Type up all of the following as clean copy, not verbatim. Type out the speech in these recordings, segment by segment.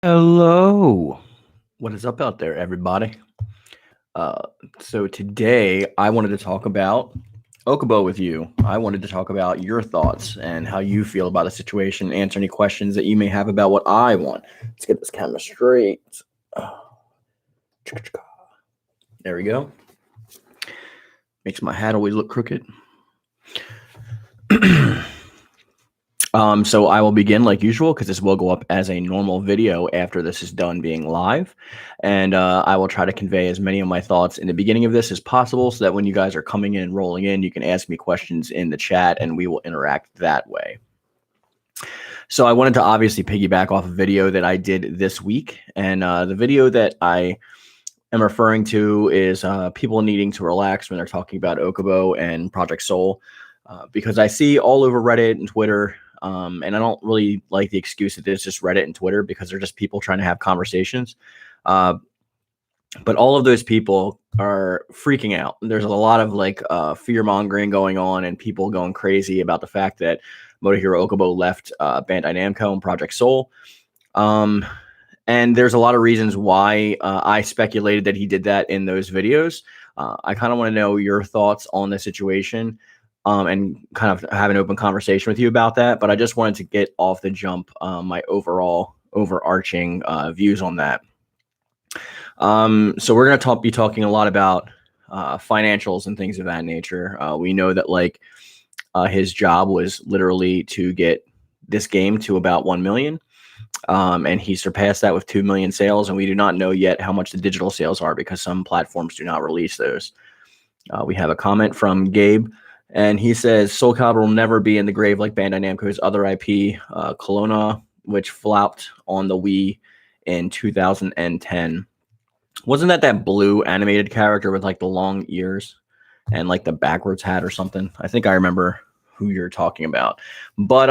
Hello. What is up out there, everybody? Uh, so today I wanted to talk about Okubo with you. I wanted to talk about your thoughts and how you feel about the situation, answer any questions that you may have about what I want. Let's get this camera straight. There we go. Makes my hat always look crooked. So I will begin like usual because this will go up as a normal video after this is done being live. And I will try to convey as many of my thoughts in the beginning of this as possible so that when you guys are coming in and rolling in, you can ask me questions in the chat and we will interact that way. So I wanted to obviously piggyback off a video that I did this week. And the video that I am referring to is people needing to relax when they're talking about Okubo and Project Soul. Because I see all over Reddit and Twitter, and I don't really like the excuse that it's just Reddit and Twitter because they're just people trying to have conversations. But all of those people are freaking out. There's a lot of like fear mongering going on and people going crazy about the fact that Motohiro Okubo left Bandai Namco and Project Soul. And there's a lot of reasons why I speculated that he did that in those videos. I kind of want to know your thoughts on the situation. And kind of have an open conversation with you about that. But I just wanted to get off the jump my overall overarching views on that. So we're going to be talking a lot about financials and things of that nature. We know that like his job was literally to get this game to about 1 million. And he surpassed that with 2 million sales. And we do not know yet how much the digital sales are because some platforms do not release those. We have a comment from Gabe. And he says, Soul Calibur will never be in the grave like Bandai Namco's other IP, Kelowna, which flopped on the Wii in 2010. Wasn't that blue animated character with like the long ears and like the backwards hat or something? I think I remember who you're talking about. But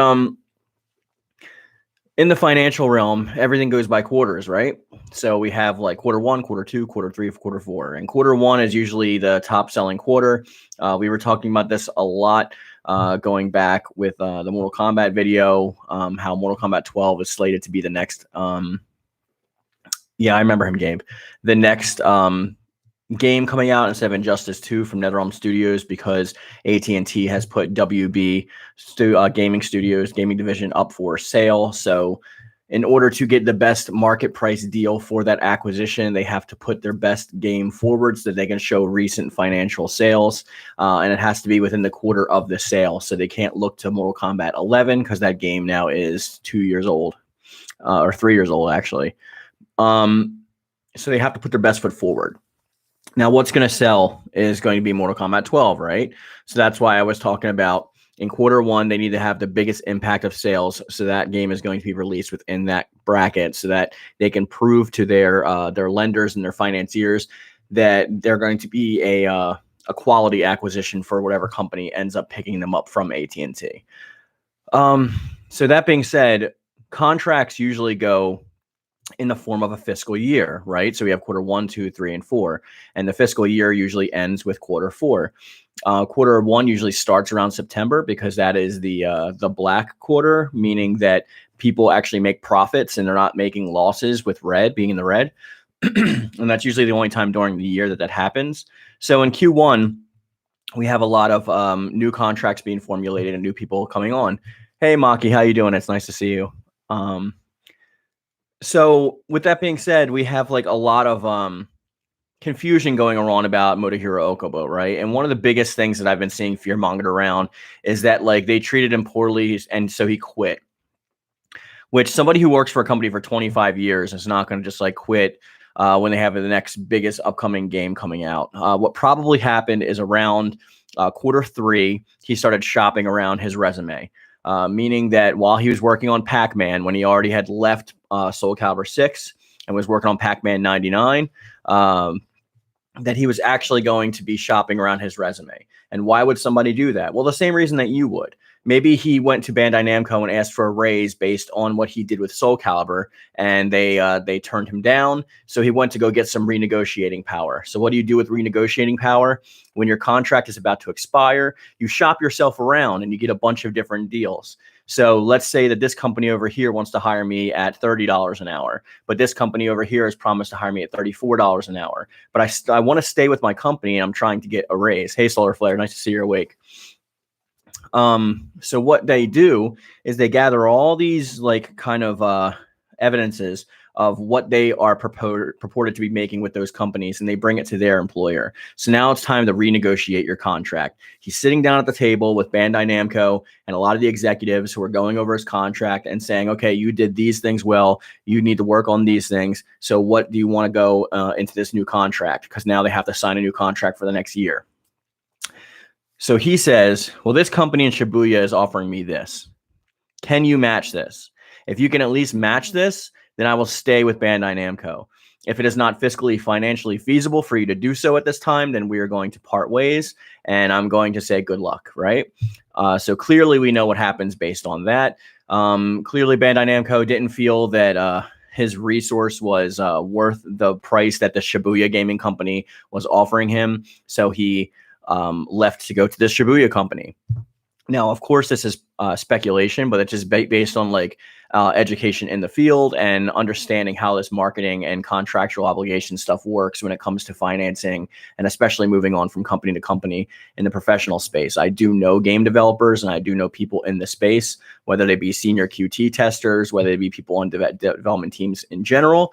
in the financial realm, everything goes by quarters, right? So we have like quarter 1, quarter 2, quarter 3, quarter 4. And quarter 1 is usually the top selling quarter. We were talking about this a lot going back with the Mortal Kombat video, how Mortal Kombat 12 is slated to be the next. Yeah, I remember him, Gabe. The next game coming out instead of Injustice 2 from NetherRealm Studios because AT&T has put WB Gaming Studios gaming division up for sale. So in order to get the best market price deal for that acquisition, they have to put their best game forward so that they can show recent financial sales. And it has to be within the quarter of the sale. So they can't look to Mortal Kombat 11 because that game now is 2 years old or 3 years old, actually. So they have to put their best foot forward. Now, what's going to sell is going to be Mortal Kombat 12, right? So that's why I was talking about in quarter 1, they need to have the biggest impact of sales. So that game is going to be released within that bracket so that they can prove to their lenders and their financiers that they're going to be a quality acquisition for whatever company ends up picking them up from AT&T. So that being said, contracts usually go in the form of a fiscal year, right? So we have quarter 1, 2, 3, and 4, and the fiscal year usually ends with quarter 4. Quarter 1 usually starts around September because that is the black quarter, meaning that people actually make profits and they're not making losses with red being in the red. And that's usually the only time during the year that happens. So in Q1, we have a lot of new contracts being formulated and new people coming on. Hey, Maki, how you doing? It's nice to see you. So with that being said, we have like a lot of confusion going on about Motohiro Okubo, right? And one of the biggest things that I've been seeing fear-mongered around is that like they treated him poorly and so he quit. Which somebody who works for a company for 25 years is not going to just like quit when they have the next biggest upcoming game coming out. What probably happened is around quarter 3, he started shopping around his resume. Meaning that while he was working on Pac-Man, when he already had left Soul Calibur 6 and was working on Pac-Man 99, that he was actually going to be shopping around his resume. And why would somebody do that? Well, the same reason that you would. Maybe he went to Bandai Namco and asked for a raise based on what he did with Soul Calibur, and they turned him down. So he went to go get some renegotiating power. So what do you do with renegotiating power? When your contract is about to expire, you shop yourself around and you get a bunch of different deals. So let's say that this company over here wants to hire me at $30 an hour, but this company over here has promised to hire me at $34 an hour. But I want to stay with my company and I'm trying to get a raise. Hey, Solar Flare, nice to see you're awake. So what they do is they gather all these like kind of evidences of what they are purported to be making with those companies, and they bring it to their employer. So now it's time to renegotiate your contract. He's sitting down at the table with Bandai Namco and a lot of the executives who are going over his contract and saying, okay, you did these things well, you need to work on these things. So what do you want to go into this new contract? Because now they have to sign a new contract for the next year. So he says, well, this company in Shibuya is offering me this. Can you match this? If you can at least match this, then I will stay with Bandai Namco. If it is not fiscally, financially feasible for you to do so at this time, then we are going to part ways, and I'm going to say good luck, right? So clearly we know what happens based on that. Clearly Bandai Namco didn't feel that his resource was worth the price that the Shibuya Gaming Company was offering him, so he left to go to the Shibuya company. Now, of course, this is speculation, but it's just based on like education in the field and understanding how this marketing and contractual obligation stuff works when it comes to financing, and especially moving on from company to company in the professional space. I do know game developers and I do know people in the space, whether they be senior QT testers, whether they be people on development teams in general.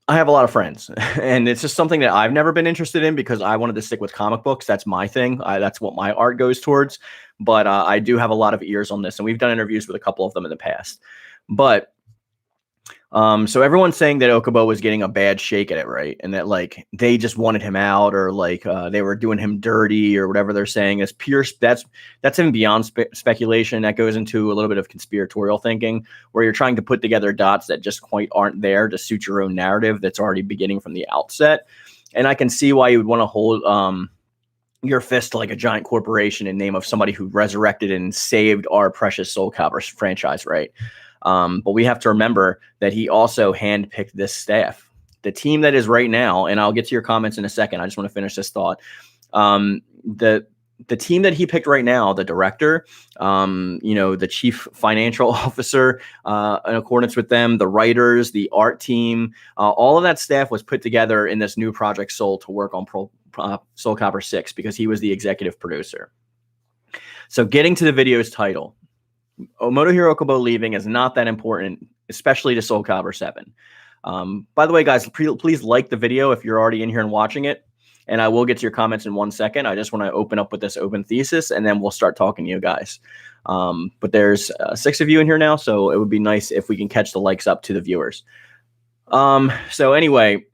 I have a lot of friends, and it's just something that I've never been interested in because I wanted to stick with comic books. That's my thing. That's what my art goes towards. But I do have a lot of ears on this, and we've done interviews with a couple of them in the past. But so everyone's saying that Okubo was getting a bad shake at it, right? And that like they just wanted him out, or like they were doing him dirty, or whatever they're saying. It's pure. That's even beyond speculation. That goes into a little bit of conspiratorial thinking, where you're trying to put together dots that just quite aren't there to suit your own narrative that's already beginning from the outset. And I can see why you would want to hold your fist to like a giant corporation in name of somebody who resurrected and saved our precious Soul Calibur franchise, right? But we have to remember that he also handpicked this staff. The team that is right now, and I'll get to your comments in a second. I just want to finish this thought. The team that he picked right now, the director, the chief financial officer, in accordance with them, the writers, the art team, all of that staff was put together in this new Project Soul to work on Soul Calibur 6 because he was the executive producer. So getting to the video's title, Motohiro Okubo leaving is not that important, especially to Soul Calibur 7. By the way, guys, please like the video if you're already in here and watching it. And I will get to your comments in 1 second. I just want to open up with this open thesis, and then we'll start talking to you guys. But there's 6 of you in here now, so it would be nice if we can catch the likes up to the viewers. So anyway,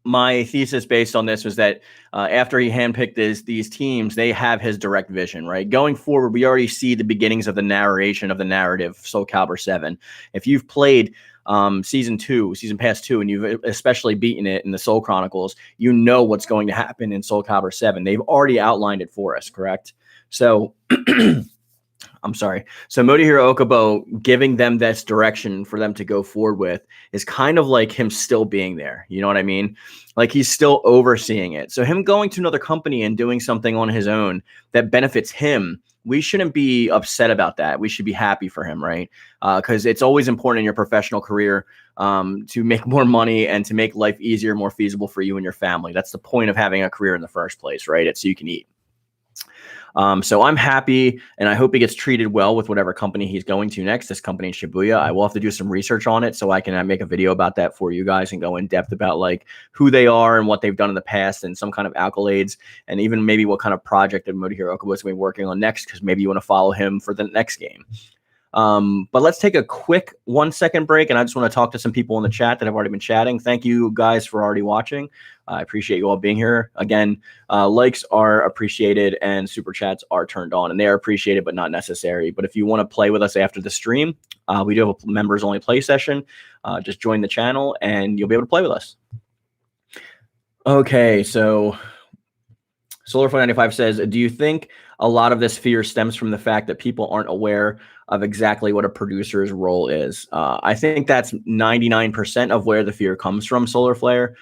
my thesis based on this was that after he handpicked these teams, they have his direct vision, right? Going forward, we already see the beginnings of the narration of the narrative, Soul Calibur 7. If you've played Season Pass 2, and you've especially beaten it in the Soul Chronicles, you know what's going to happen in Soul Calibur 7. They've already outlined it for us, correct? So I'm sorry. So Motohiro Okubo giving them this direction for them to go forward with is kind of like him still being there. You know what I mean? Like he's still overseeing it. So him going to another company and doing something on his own that benefits him, we shouldn't be upset about that. We should be happy for him, right? Because it's always important in your professional career to make more money and to make life easier, more feasible for you and your family. That's the point of having a career in the first place, right? It's so you can eat. So I'm happy, and I hope he gets treated well with whatever company he's going to next, this company in Shibuya. I will have to do some research on it so I can make a video about that for you guys and go in depth about like who they are and what they've done in the past and some kind of accolades, and even maybe what kind of project that Motohiro Okubo is going to be working on next, because maybe you want to follow him for the next game. But let's take a quick 1 second break, and I just want to talk to some people in the chat that have already been chatting. Thank you guys for already watching. I appreciate you all being here. Again, likes are appreciated and super chats are turned on, and they are appreciated but not necessary. But if you want to play with us after the stream, we do have a members only play session. Just join the channel and you'll be able to play with us. Okay, so Solar495 says, do you think a lot of this fear stems from the fact that people aren't aware of exactly what a producer's role is? I think that's 99% of where the fear comes from, Solar Flare.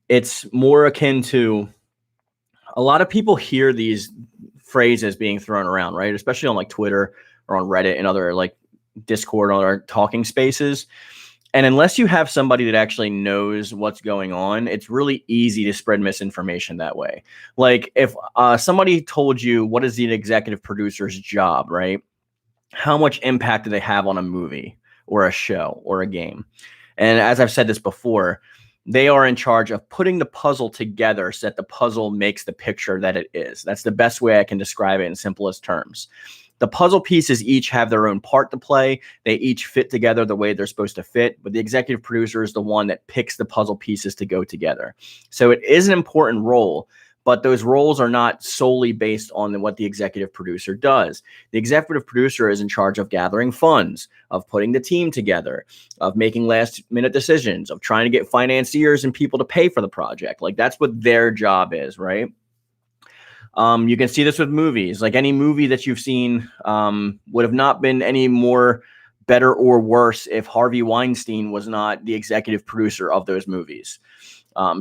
It's more akin to a lot of people hear these phrases being thrown around, right? Especially on like Twitter or on Reddit and other like Discord or other talking spaces. And unless you have somebody that actually knows what's going on, it's really easy to spread misinformation that way. Like if somebody told you what is the executive producer's job, right? How much impact do they have on a movie or a show or a game? And as I've said this before, they are in charge of putting the puzzle together so that the puzzle makes the picture that it is. That's the best way I can describe it in simplest terms. The puzzle pieces each have their own part to play. They each fit together the way they're supposed to fit, but the executive producer is the one that picks the puzzle pieces to go together. So it is an important role, but those roles are not solely based on what the executive producer does. The executive producer is in charge of gathering funds, of putting the team together, of making last-minute decisions, of trying to get financiers and people to pay for the project. Like that's what their job is, right? You can see this with movies. Like any movie that you've seen would have not been any more better or worse if Harvey Weinstein was not the executive producer of those movies.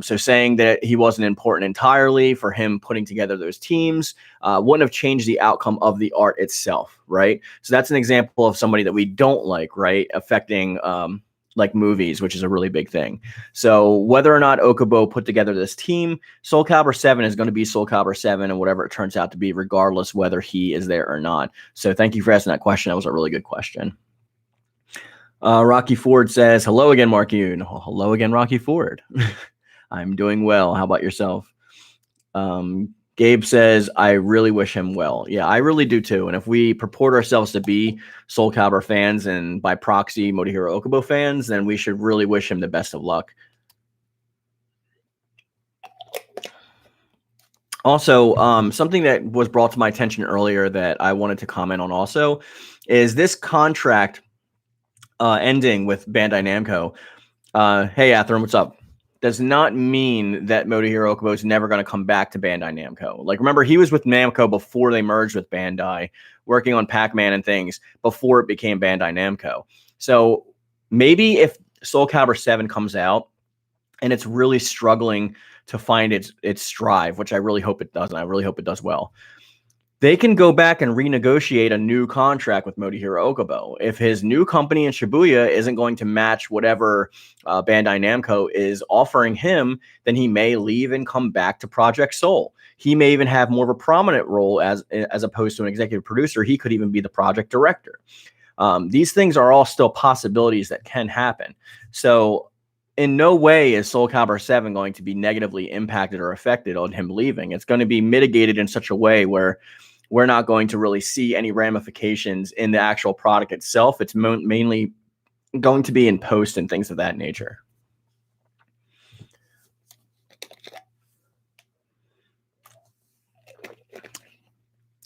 So saying that he wasn't important entirely for him putting together those teams wouldn't have changed the outcome of the art itself, right? So that's an example of somebody that we don't like, right? Affecting like movies, which is a really big thing. So whether or not Okubo put together this team, Soul Calibur 7 is going to be Soul Calibur 7 and whatever it turns out to be, regardless whether he is there or not. So thank you for asking that question. That was a really good question. Rocky Ford says, hello again, Mark Yoon. Hello again, Rocky Ford. I'm doing well. How about yourself? Gabe says, I really wish him well. Yeah, I really do too. And if we purport ourselves to be Soul Calibur fans and by proxy Motohiro Okubo fans, then we should really wish him the best of luck. Also, something that was brought to my attention earlier that I wanted to comment on also is this contract ending with Bandai Namco. Hey, Atherin, what's up? Does not mean that Motohiro Okubo is never going to come back to Bandai Namco. Like, remember, he was with Namco before they merged with Bandai, working on Pac-Man and things before it became Bandai Namco. So maybe if Soul Calibur 7 comes out and it's really struggling to find its strive, which I really hope it does, and I really hope it does well, they can go back and renegotiate a new contract with Motohiro Okubo. If his new company in Shibuya isn't going to match whatever Bandai Namco is offering him, then he may leave and come back to Project Soul. He may even have more of a prominent role as opposed to an executive producer. He could even be the project director. These things are all still possibilities that can happen. So in no way is Soul Calibur 7 going to be negatively impacted or affected on him leaving. It's going to be mitigated in such a way where we're not going to really see any ramifications in the actual product itself. It's mainly going to be in post and things of that nature.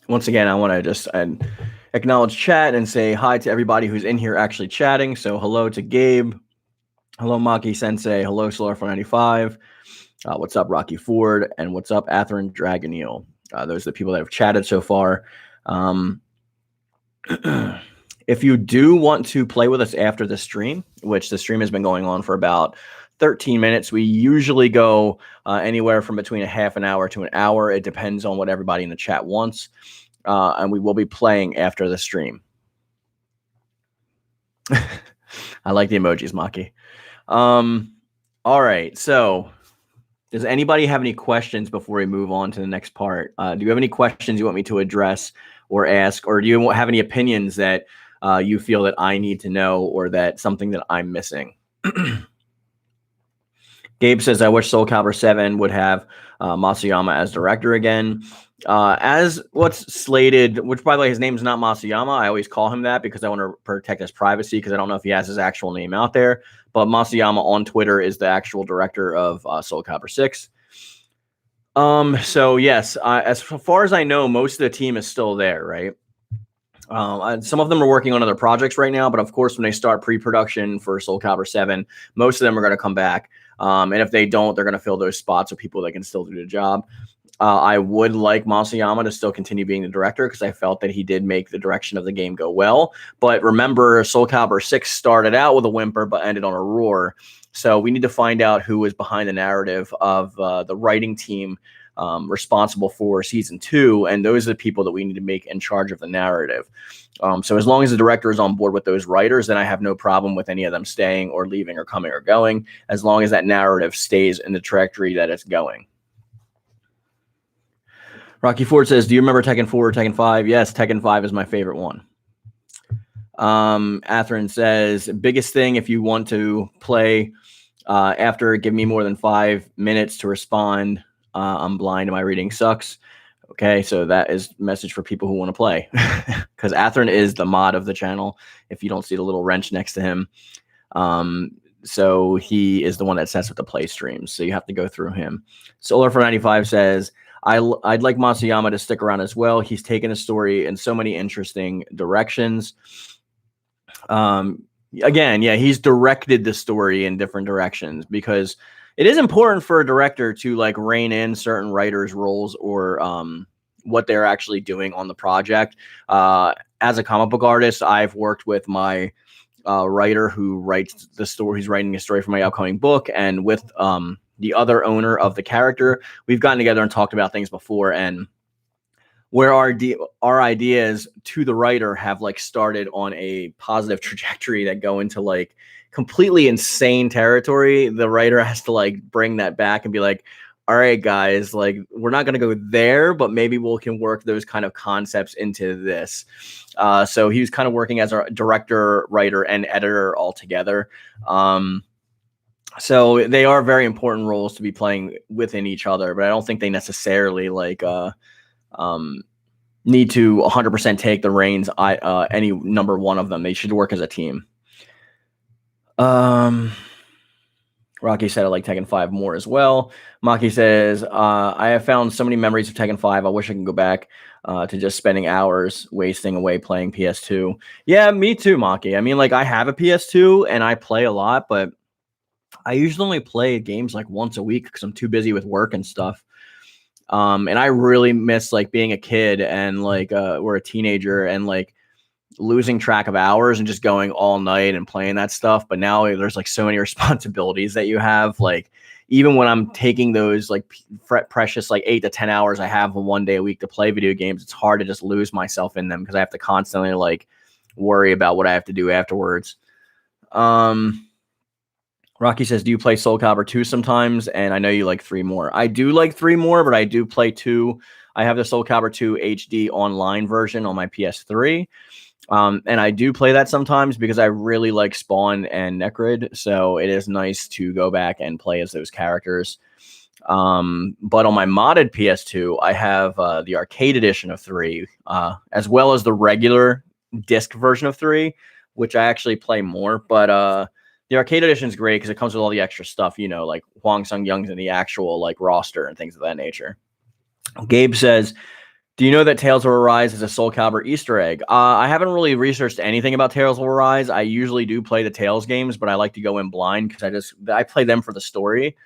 Once again, I want to just acknowledge chat and say hi to everybody who's in here actually chatting. So hello to Gabe. Hello, Maki Sensei. Hello, Solar495. What's up, Rocky Ford? And what's up, Atherin Dragoneel? Those are the people that have chatted so far. If you do want to play with us after the stream, which the stream has been going on for about 13 minutes, we usually go anywhere from between a half an hour to an hour. It depends on what everybody in the chat wants. And we will be playing after the stream. I like the emojis, Maki. All right, so does anybody have any questions before we move on to the next part? Do you have any questions you want me to address or ask, or do you have any opinions that you feel that I need to know or that something that I'm missing? Gabe says, I wish Soul Calibur 7 would have Masayama as director again. As what's slated, which by the way, his name's not Masayama. I always call him that because I want to protect his privacy because I don't know if he has his actual name out there. But Masayama on Twitter is the actual director of Soul Calibur 6. So yes, as far as I know, most of the team is still there, right? Some of them are working on other projects right now, but of course, when they start pre-production for Soul Calibur 7, most of them are going to come back. And if they don't, they're going to fill those spots with people that can still do the job. I would like Masayama to still continue being the director because I felt that he did make the direction of the game go well. But remember, Soul Calibur 6 started out with a whimper but ended on a roar. So we need to find out who is behind the narrative of the writing team responsible for season 2, and those are the people that we need to make in charge of the narrative. So as long as the director is on board with those writers, then I have no problem with any of them staying or leaving or coming or going, as long as that narrative stays in the trajectory that it's going. Rocky Ford says, do you remember Tekken 4 or Tekken 5? Yes, Tekken 5 is my favorite one. Atherin says, biggest thing if you want to play after give me more than 5 minutes to respond. I'm blind and my reading sucks. Okay, so that is a message for people who want to play. Because Atherin is the mod of the channel, if you don't see the little wrench next to him. So he is the one that sets up the play streams. So you have to go through him. Solar for 95 says, I'd like Masayama to stick around as well. He's taken the story in so many interesting directions. Again, yeah, he's directed the story in different directions, because it is important for a director to like rein in certain writers' roles or what they're actually doing on the project. As a comic book artist, I've worked with my writer who writes the story. He's writing a story for my upcoming book, and with the other owner of the character, we've gotten together and talked about things before, and where our ideas to the writer have like started on a positive trajectory that go into like completely insane territory, the writer has to like bring that back and be like, all right, guys, like we're not going to go there, but maybe we can work those kind of concepts into this. So he was kind of working as a director, writer, and editor all together. So they are very important roles to be playing within each other, but I don't think they necessarily like need to 100% take the reins. Any number one of them, they should work as a team. Rocky said I like Tekken 5 more as well. Maki says, I have found so many memories of Tekken 5. I wish I could go back to just spending hours wasting away playing PS2. Yeah, me too, Maki. I mean, like I have a PS2 and I play a lot, but I usually only play games like once a week because I'm too busy with work and stuff. And I really miss like being a kid and like we're a teenager and like losing track of hours and just going all night and playing that stuff. But now there's like so many responsibilities that you have. Like even when I'm taking those like precious like 8 to 10 hours I have one day a week to play video games, it's hard to just lose myself in them because I have to constantly like worry about what I have to do afterwards. Rocky says, do you play Soul Calibur 2 sometimes? And I know you like 3 more. I do like 3 more, but I do play 2. I have the Soul Calibur 2 HD online version on my PS3. And I do play that sometimes because I really like Spawn and Necrid. So it is nice to go back and play as those characters. But on my modded PS2, I have the arcade edition of 3, as well as the regular disc version of 3, which I actually play more. But the arcade edition is great because it comes with all the extra stuff, you know, like Hwang Sung-young's in the actual like roster and things of that nature. Gabe says, do you know that Tales of Arise is a Soul Calibur Easter egg? I haven't really researched anything about Tales of Arise. I usually do play the Tales games, but I like to go in blind because I play them for the story.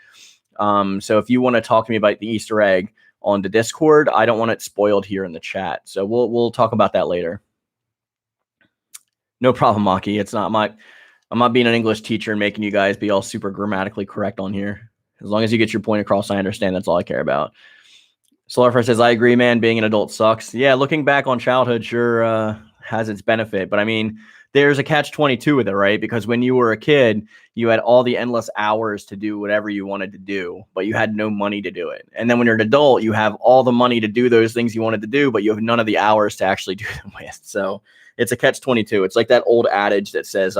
So if you want to talk to me about the Easter egg on the Discord, I don't want it spoiled here in the chat. So we'll talk about that later. No problem, Maki. I'm not being an English teacher and making you guys be all super grammatically correct on here. As long as you get your point across, I understand. That's all I care about. Solarfire says, I agree, man. Being an adult sucks. Yeah, looking back on childhood sure has its benefit. But I mean, there's a catch-22 with it, right? Because when you were a kid, you had all the endless hours to do whatever you wanted to do, but you had no money to do it. And then when you're an adult, you have all the money to do those things you wanted to do, but you have none of the hours to actually do them with. So it's a catch-22. It's like that old adage that says,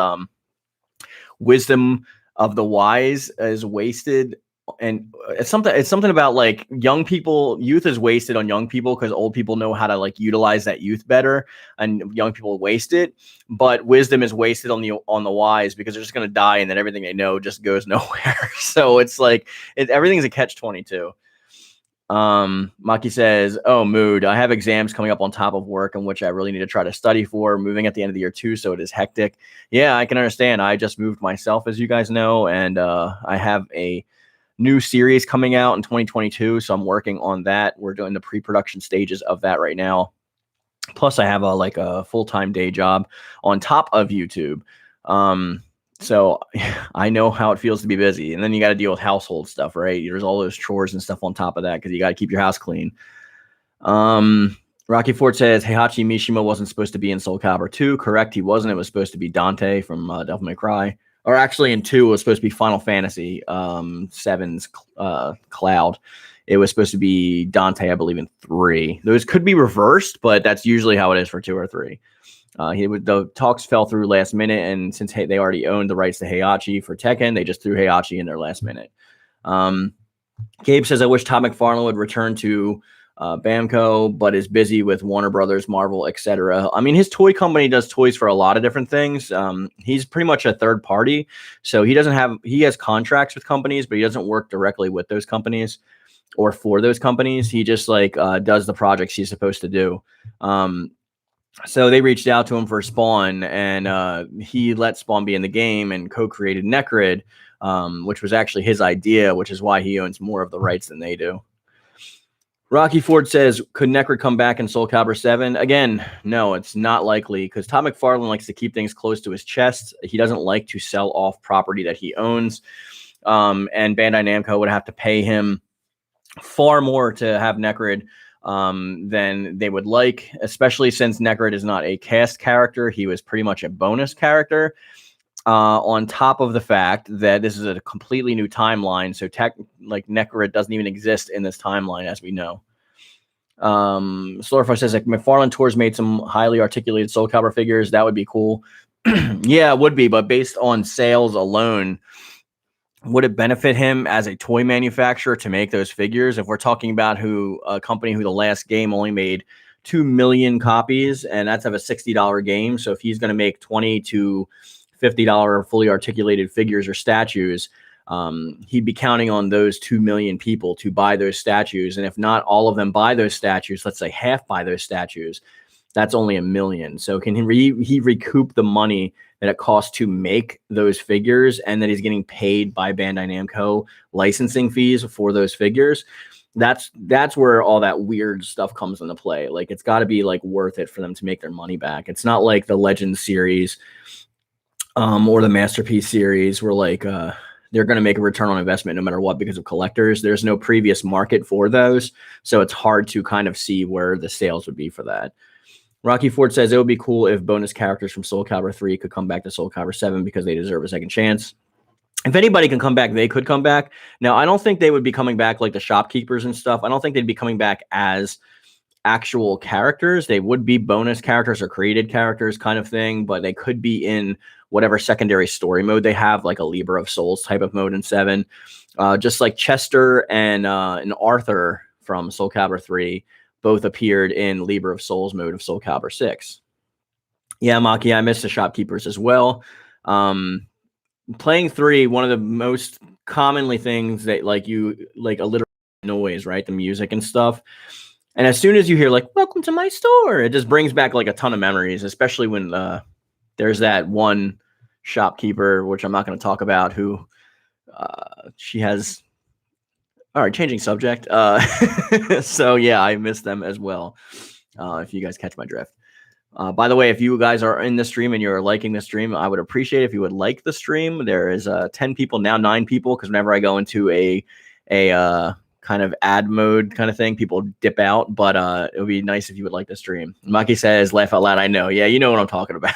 wisdom of the wise is wasted, and it's something about like young people, youth is wasted on young people because old people know how to like utilize that youth better, and young people waste it. But wisdom is wasted on the wise because they're just going to die, and then everything they know just goes nowhere. So it's like everything's a catch-22. Maki says, oh, mood. I have exams coming up on top of work in which I really need to try to study for. Moving at the end of the year too, so it is hectic. Yeah, I can understand. I just moved myself, as you guys know, and I have a new series coming out in 2022, so I'm working on that. We're doing the pre-production stages of that right now. Plus, I have a full-time day job on top of YouTube. So I know how it feels to be busy. And then you got to deal with household stuff, right? There's all those chores and stuff on top of that because you got to keep your house clean. Rocky Ford says Heihachi Mishima wasn't supposed to be in Soul Calibur 2. Correct, he wasn't. It was supposed to be Dante from Devil May Cry. Or actually in 2, it was supposed to be Final Fantasy 7's Cloud. It was supposed to be Dante, I believe, in 3. Those could be reversed, but that's usually how it is for 2 or 3. The talks fell through last minute, and since they already owned the rights to Heihachi for Tekken, they just threw Heihachi in there last minute. Gabe says, I wish Todd McFarlane would return to Bamco, but is busy with Warner Brothers, Marvel, etc. I mean, his toy company does toys for a lot of different things. He's pretty much a third party, so he has contracts with companies, but he doesn't work directly with those companies or for those companies. He just does the projects he's supposed to do. So they reached out to him for Spawn, and he let Spawn be in the game and co-created Necrid, which was actually his idea, which is why he owns more of the rights than they do. Rocky Ford says, could Necrid come back in Soul Calibur 7? Again, no, it's not likely because Todd McFarlane likes to keep things close to his chest. He doesn't like to sell off property that he owns. And Bandai Namco would have to pay him far more to have Necrid than they would like, especially since Necrid is not a cast character. He was pretty much a bonus character. On top of the fact that this is a completely new timeline, so Necrid doesn't even exist in this timeline, as we know. Slurfo says, McFarlane Tours made some highly articulated Soul Calibur figures. That would be cool. Yeah, it would be, but based on sales alone, would it benefit him as a toy manufacturer to make those figures? If we're talking about a company who the last game only made 2 million copies, and that's of a $60 game, so if he's going to make 20 to $50 fully articulated figures or statues, he'd be counting on those 2 million people to buy those statues. And if not all of them buy those statues, let's say half buy those statues, that's only 1 million. So can he recoup the money that it costs to make those figures, and that he's getting paid by Bandai Namco licensing fees for those figures? That's where all that weird stuff comes into play. Like, it's got to be worth it for them to make their money back. It's not like the Legends series or the Masterpiece series where they're going to make a return on investment no matter what because of collectors. There's no previous market for those, so it's hard to kind of see where the sales would be for that. Rocky Ford says it would be cool if bonus characters from Soul Calibur 3 could come back to Soul Calibur 7 because they deserve a second chance. If anybody can come back, they could come back. Now, I don't think they would be coming back like the shopkeepers and stuff. I don't think they'd be coming back as actual characters. They would be bonus characters or created characters kind of thing, but they could be in whatever secondary story mode they have, like a Libra of Souls type of mode in 7. Just like Chester and Arthur from Soul Calibur 3 both appeared in Libra of Souls mode of Soul Calibur 6. Yeah, Maki, I missed the shopkeepers as well. Playing 3, one of the most commonly things that a literal noise, right? The music and stuff. And as soon as you hear welcome to my store, it just brings back a ton of memories, especially when there's that one shopkeeper, which I'm not going to talk about, who she has. All right, changing subject. So yeah, I miss them as well. If you guys catch my drift. By the way, if you guys are in the stream and you're liking the stream, I would appreciate if you would like the stream. There is 10 people now, 9 people, because whenever I go into a kind of ad mode kind of thing, people dip out. But it would be nice if you would like the stream. Maki says, "Laugh out loud." I know. Yeah, you know what I'm talking about.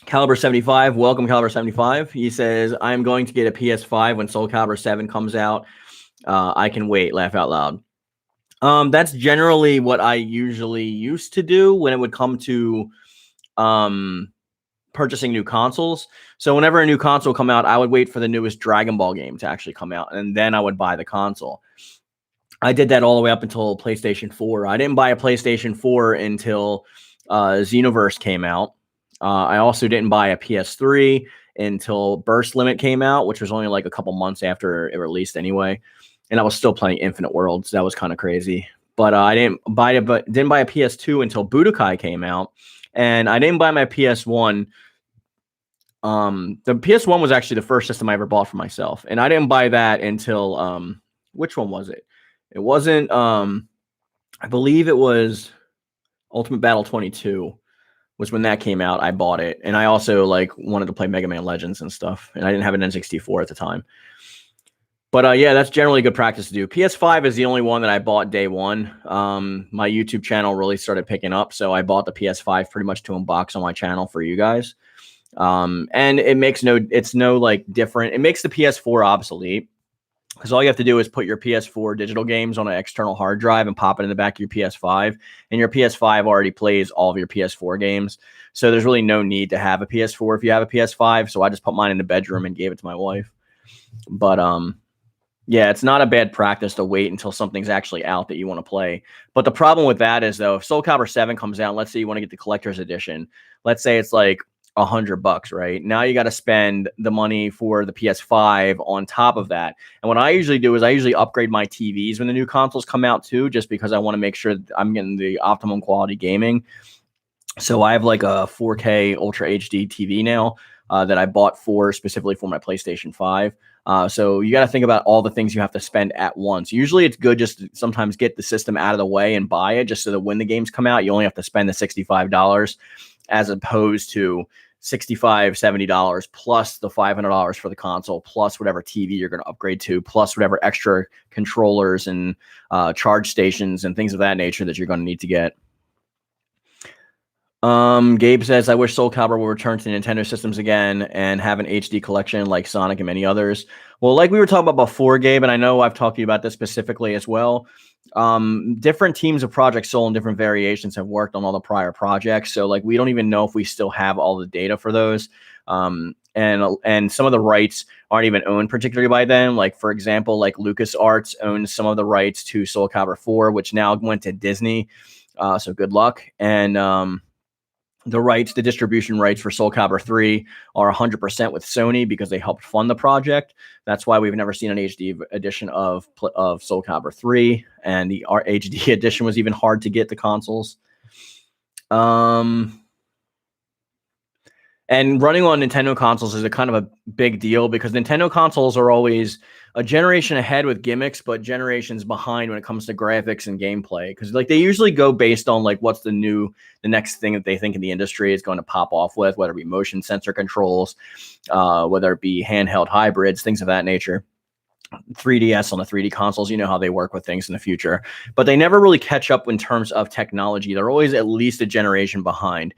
Caliber 75, welcome Caliber 75. He says, I'm going to get a PS5 when Soul Calibur 7 comes out. I can wait, laugh out loud. That's generally what I usually used to do when it would come to purchasing new consoles. So whenever a new console come out, I would wait for the newest Dragon Ball game to actually come out, and then I would buy the console. I did that all the way up until PlayStation 4. I didn't buy a PlayStation 4 until Xenoverse came out. I also didn't buy a PS3 until Burst Limit came out, which was only a couple months after it released anyway. And I was still playing Infinite Worlds. That was kind of crazy. But I didn't buy a PS2 until Budokai came out. And I didn't buy my PS1. The PS1 was actually the first system I ever bought for myself. And I didn't buy that until, which one was it? It wasn't, I believe it was Ultimate Battle 22. was when that came out. I bought it, and I also like wanted to play Mega Man Legends and stuff, and I didn't have an N64 at the time. But yeah, that's generally good practice to do. PS5 is the only one that I bought day one. My YouTube channel really started picking up, so I bought the PS5 pretty much to unbox on my channel for you guys. And it makes it's no like different. It makes the PS4 obsolete, because all you have to do is put your PS4 digital games on an external hard drive and pop it in the back of your PS5, and your PS5 already plays all of your PS4 games. So there's really no need to have a PS4 if you have a PS5. So I just put mine in the bedroom and gave it to my wife. But yeah, it's not a bad practice to wait until something's actually out that you want to play. But the problem with that is, though, if Soul Calibur 7 comes out, let's say you want to get the collector's edition, let's say it's like $100, right? Now you got to spend the money for the PS5 on top of that. And what I usually do is I usually upgrade my TVs when the new consoles come out too, just because I want to make sure that I'm getting the optimum quality gaming. So I have like a 4K Ultra HD TV now that I bought specifically for my PlayStation 5. So you got to think about all the things you have to spend at once. Usually it's good just to sometimes get the system out of the way and buy it, just so that when the games come out, you only have to spend the $65 as opposed to $65, $70 plus the $500 for the console, plus whatever TV you're going to upgrade to, plus whatever extra controllers and charge stations and things of that nature that you're going to need to get. Gabe says, I wish Soul Calibur will return to Nintendo systems again and have an HD collection like Sonic and many others. Well, like we were talking about before, Gabe, and I know I've talked to you about this specifically as well. Different teams of Project Soul and different variations have worked on all the prior projects. So like, we don't even know if we still have all the data for those. And some of the rights aren't even owned particularly by them. Like, for example, like LucasArts owns some of the rights to Soul Calibur 4, which now went to Disney. So good luck. And, the distribution rights for Soul Calibur 3 are 100% with Sony because they helped fund the project. That's why we've never seen an HD edition of Soul Calibur 3, and the HD edition was even hard to get the consoles. And running on Nintendo consoles is a kind of a big deal because Nintendo consoles are always a generation ahead with gimmicks, but generations behind when it comes to graphics and gameplay. Because like they usually go based on like what's the next thing that they think in the industry is going to pop off with, whether it be motion sensor controls, whether it be handheld hybrids, things of that nature. 3DS on the 3D consoles, you know how they work with things in the future, but they never really catch up in terms of technology. They're always at least a generation behind.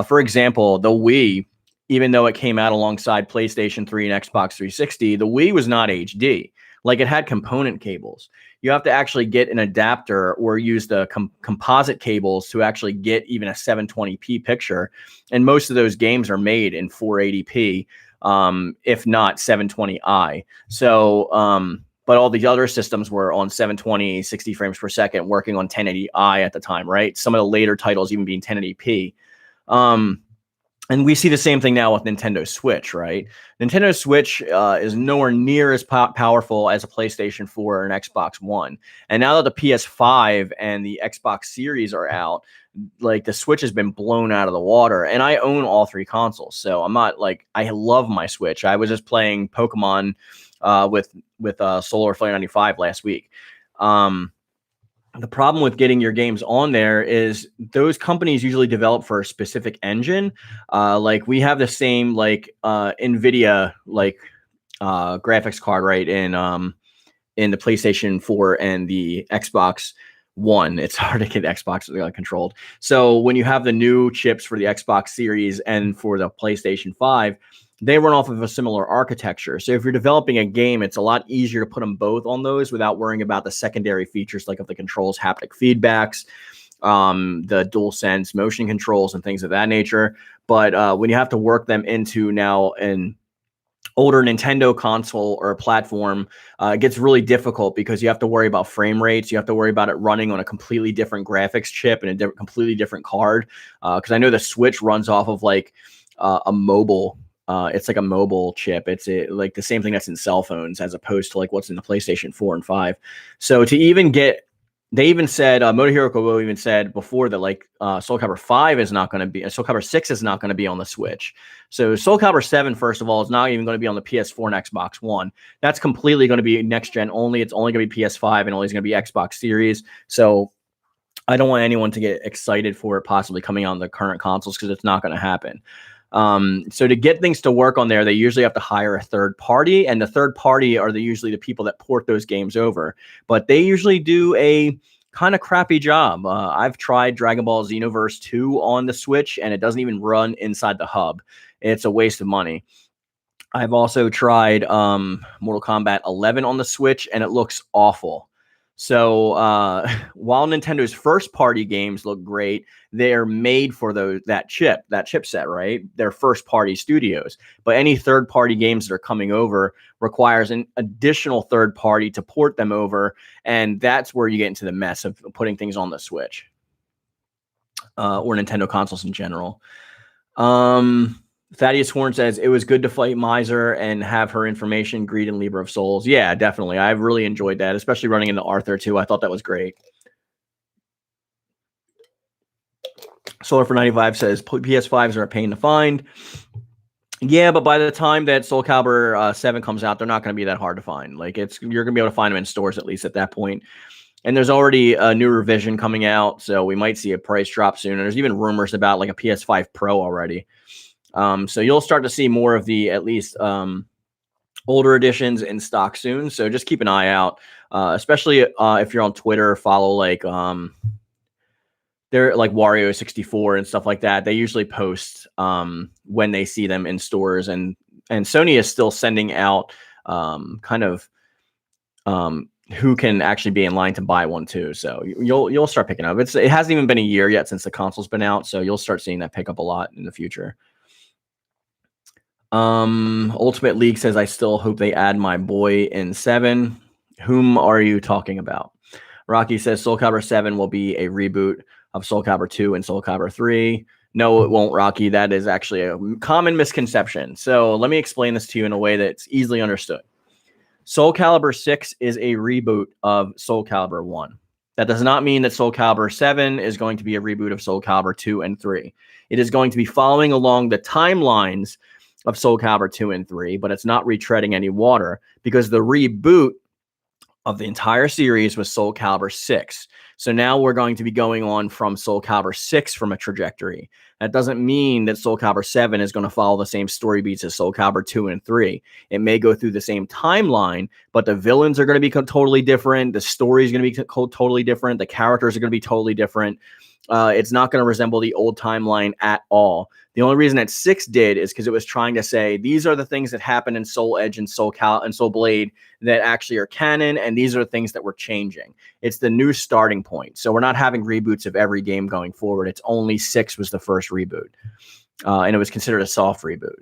For example, the Wii, even though it came out alongside PlayStation 3 and Xbox 360, the Wii was not HD. Like, it had component cables. You have to actually get an adapter or use the composite cables to actually get even a 720p picture. And most of those games are made in 480p. If not 720i. So, but all the other systems were on 720, 60 frames per second, working on 1080i at the time, right? Some of the later titles even being 1080p. And we see the same thing now with Nintendo Switch, right? Nintendo Switch is nowhere near as powerful as a PlayStation 4 or an Xbox One. And now that the PS5 and the Xbox Series are out, like the Switch has been blown out of the water. And I own all three consoles, so I'm not like, I love my Switch. I was just playing Pokemon with Solar Flare 95 last week. The problem with getting your games on there is those companies usually develop for a specific engine. Like we have the same like NVIDIA like graphics card, right, in the PlayStation 4 and the Xbox One. It's hard to get Xbox controlled. So when you have the new chips for the Xbox Series and for the PlayStation 5, they run off of a similar architecture. So if you're developing a game, it's a lot easier to put them both on those without worrying about the secondary features like of the controls, haptic feedbacks, the DualSense motion controls and things of that nature. But when you have to work them into now an older Nintendo console or platform, it gets really difficult because you have to worry about frame rates. You have to worry about it running on a completely different graphics chip and a completely different card. Because I know the Switch runs off of like a mobile. It's like a mobile chip. It's like the same thing that's in cell phones as opposed to like what's in the PlayStation 4 and 5. So to even get, they even said, Motohiro Okubo even said before that like Soul Calibur 5 is not going to be, Soul Calibur 6 is not going to be on the Switch. So Soul Calibur 7, first of all, is not even going to be on the PS4 and Xbox One. That's completely going to be next gen only. It's only going to be PS5 and only going to be Xbox Series. So I don't want anyone to get excited for it possibly coming on the current consoles because it's not going to happen. So to get things to work on there, they usually have to hire a third party, and the third party are usually the people that port those games over. But they usually do a kind of crappy job. I've tried Dragon Ball Xenoverse 2 on the Switch, and it doesn't even run inside the hub. It's a waste of money. I've also tried Mortal Kombat 11 on the Switch, and it looks awful. So while Nintendo's first-party games look great, they're made for that chipset, right? They're first-party studios. But any third-party games that are coming over requires an additional third party to port them over, and that's where you get into the mess of putting things on the Switch or Nintendo consoles in general. Thaddeus Horn says, it was good to fight Miser and have her information, Greed, and Libra of Souls. Yeah, definitely. I've really enjoyed that, especially running into Arthur, too. I thought that was great. Solar for 95 says, PS5s are a pain to find. Yeah, but by the time that Soul Calibur 7 comes out, they're not going to be that hard to find. Like, you're going to be able to find them in stores, at least at that point. And there's already a new revision coming out, so we might see a price drop soon. And there's even rumors about, like, a PS5 Pro already. So you'll start to see more of the at least older editions in stock soon. So just keep an eye out, especially if you're on Twitter, follow like they're like Wario64 and stuff like that. They usually post when they see them in stores, and Sony is still sending out kind of who can actually be in line to buy one too. So you'll start picking up. It hasn't even been a year yet since the console's been out, so you'll start seeing that pick up a lot in the future. Ultimate League says, I still hope they add my boy in 7. Whom are you talking about? Rocky says Soul Calibur 7 will be a reboot of Soul Calibur 2 and Soul Calibur 3. No, it won't, Rocky. That is actually a common misconception. So let me explain this to you in a way that's easily understood. Soul Calibur 6 is a reboot of Soul Calibur 1. That does not mean that Soul Calibur 7 is going to be a reboot of Soul Calibur 2 and 3. It is going to be following along the timelines of Soul Calibur 2 and 3, but it's not retreading any water because the reboot of the entire series was Soul Calibur 6. So now we're going to be going on from Soul Calibur 6 from a trajectory. That doesn't mean that Soul Calibur 7 is going to follow the same story beats as Soul Calibur 2 and 3. It may go through the same timeline, but the villains are going to be totally different. The story is going to be totally different. The characters are going to be totally different. It's not going to resemble the old timeline at all. The only reason that 6 did is because it was trying to say these are the things that happened in Soul Edge and Soul Blade that actually are canon, and these are the things that we're changing. It's the new starting point. So we're not having reboots of every game going forward. It's only 6 was the first reboot, and it was considered a soft reboot.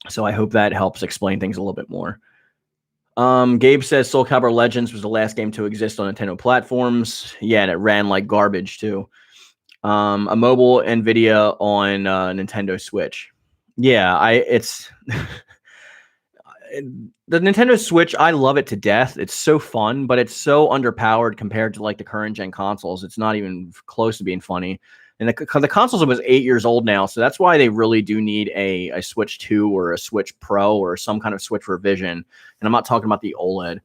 So I hope that helps explain things a little bit more. Gabe says Soul Calibur Legends was the last game to exist on Nintendo platforms. Yeah, and it ran like garbage too. A mobile NVIDIA on Nintendo Switch. Yeah, it's the Nintendo Switch. I love it to death. It's so fun, but it's so underpowered compared to like the current gen consoles. It's not even close to being funny. And the console was 8 years old now, so that's why they really do need a Switch 2 or a Switch Pro or some kind of Switch revision. And I'm not talking about the OLED.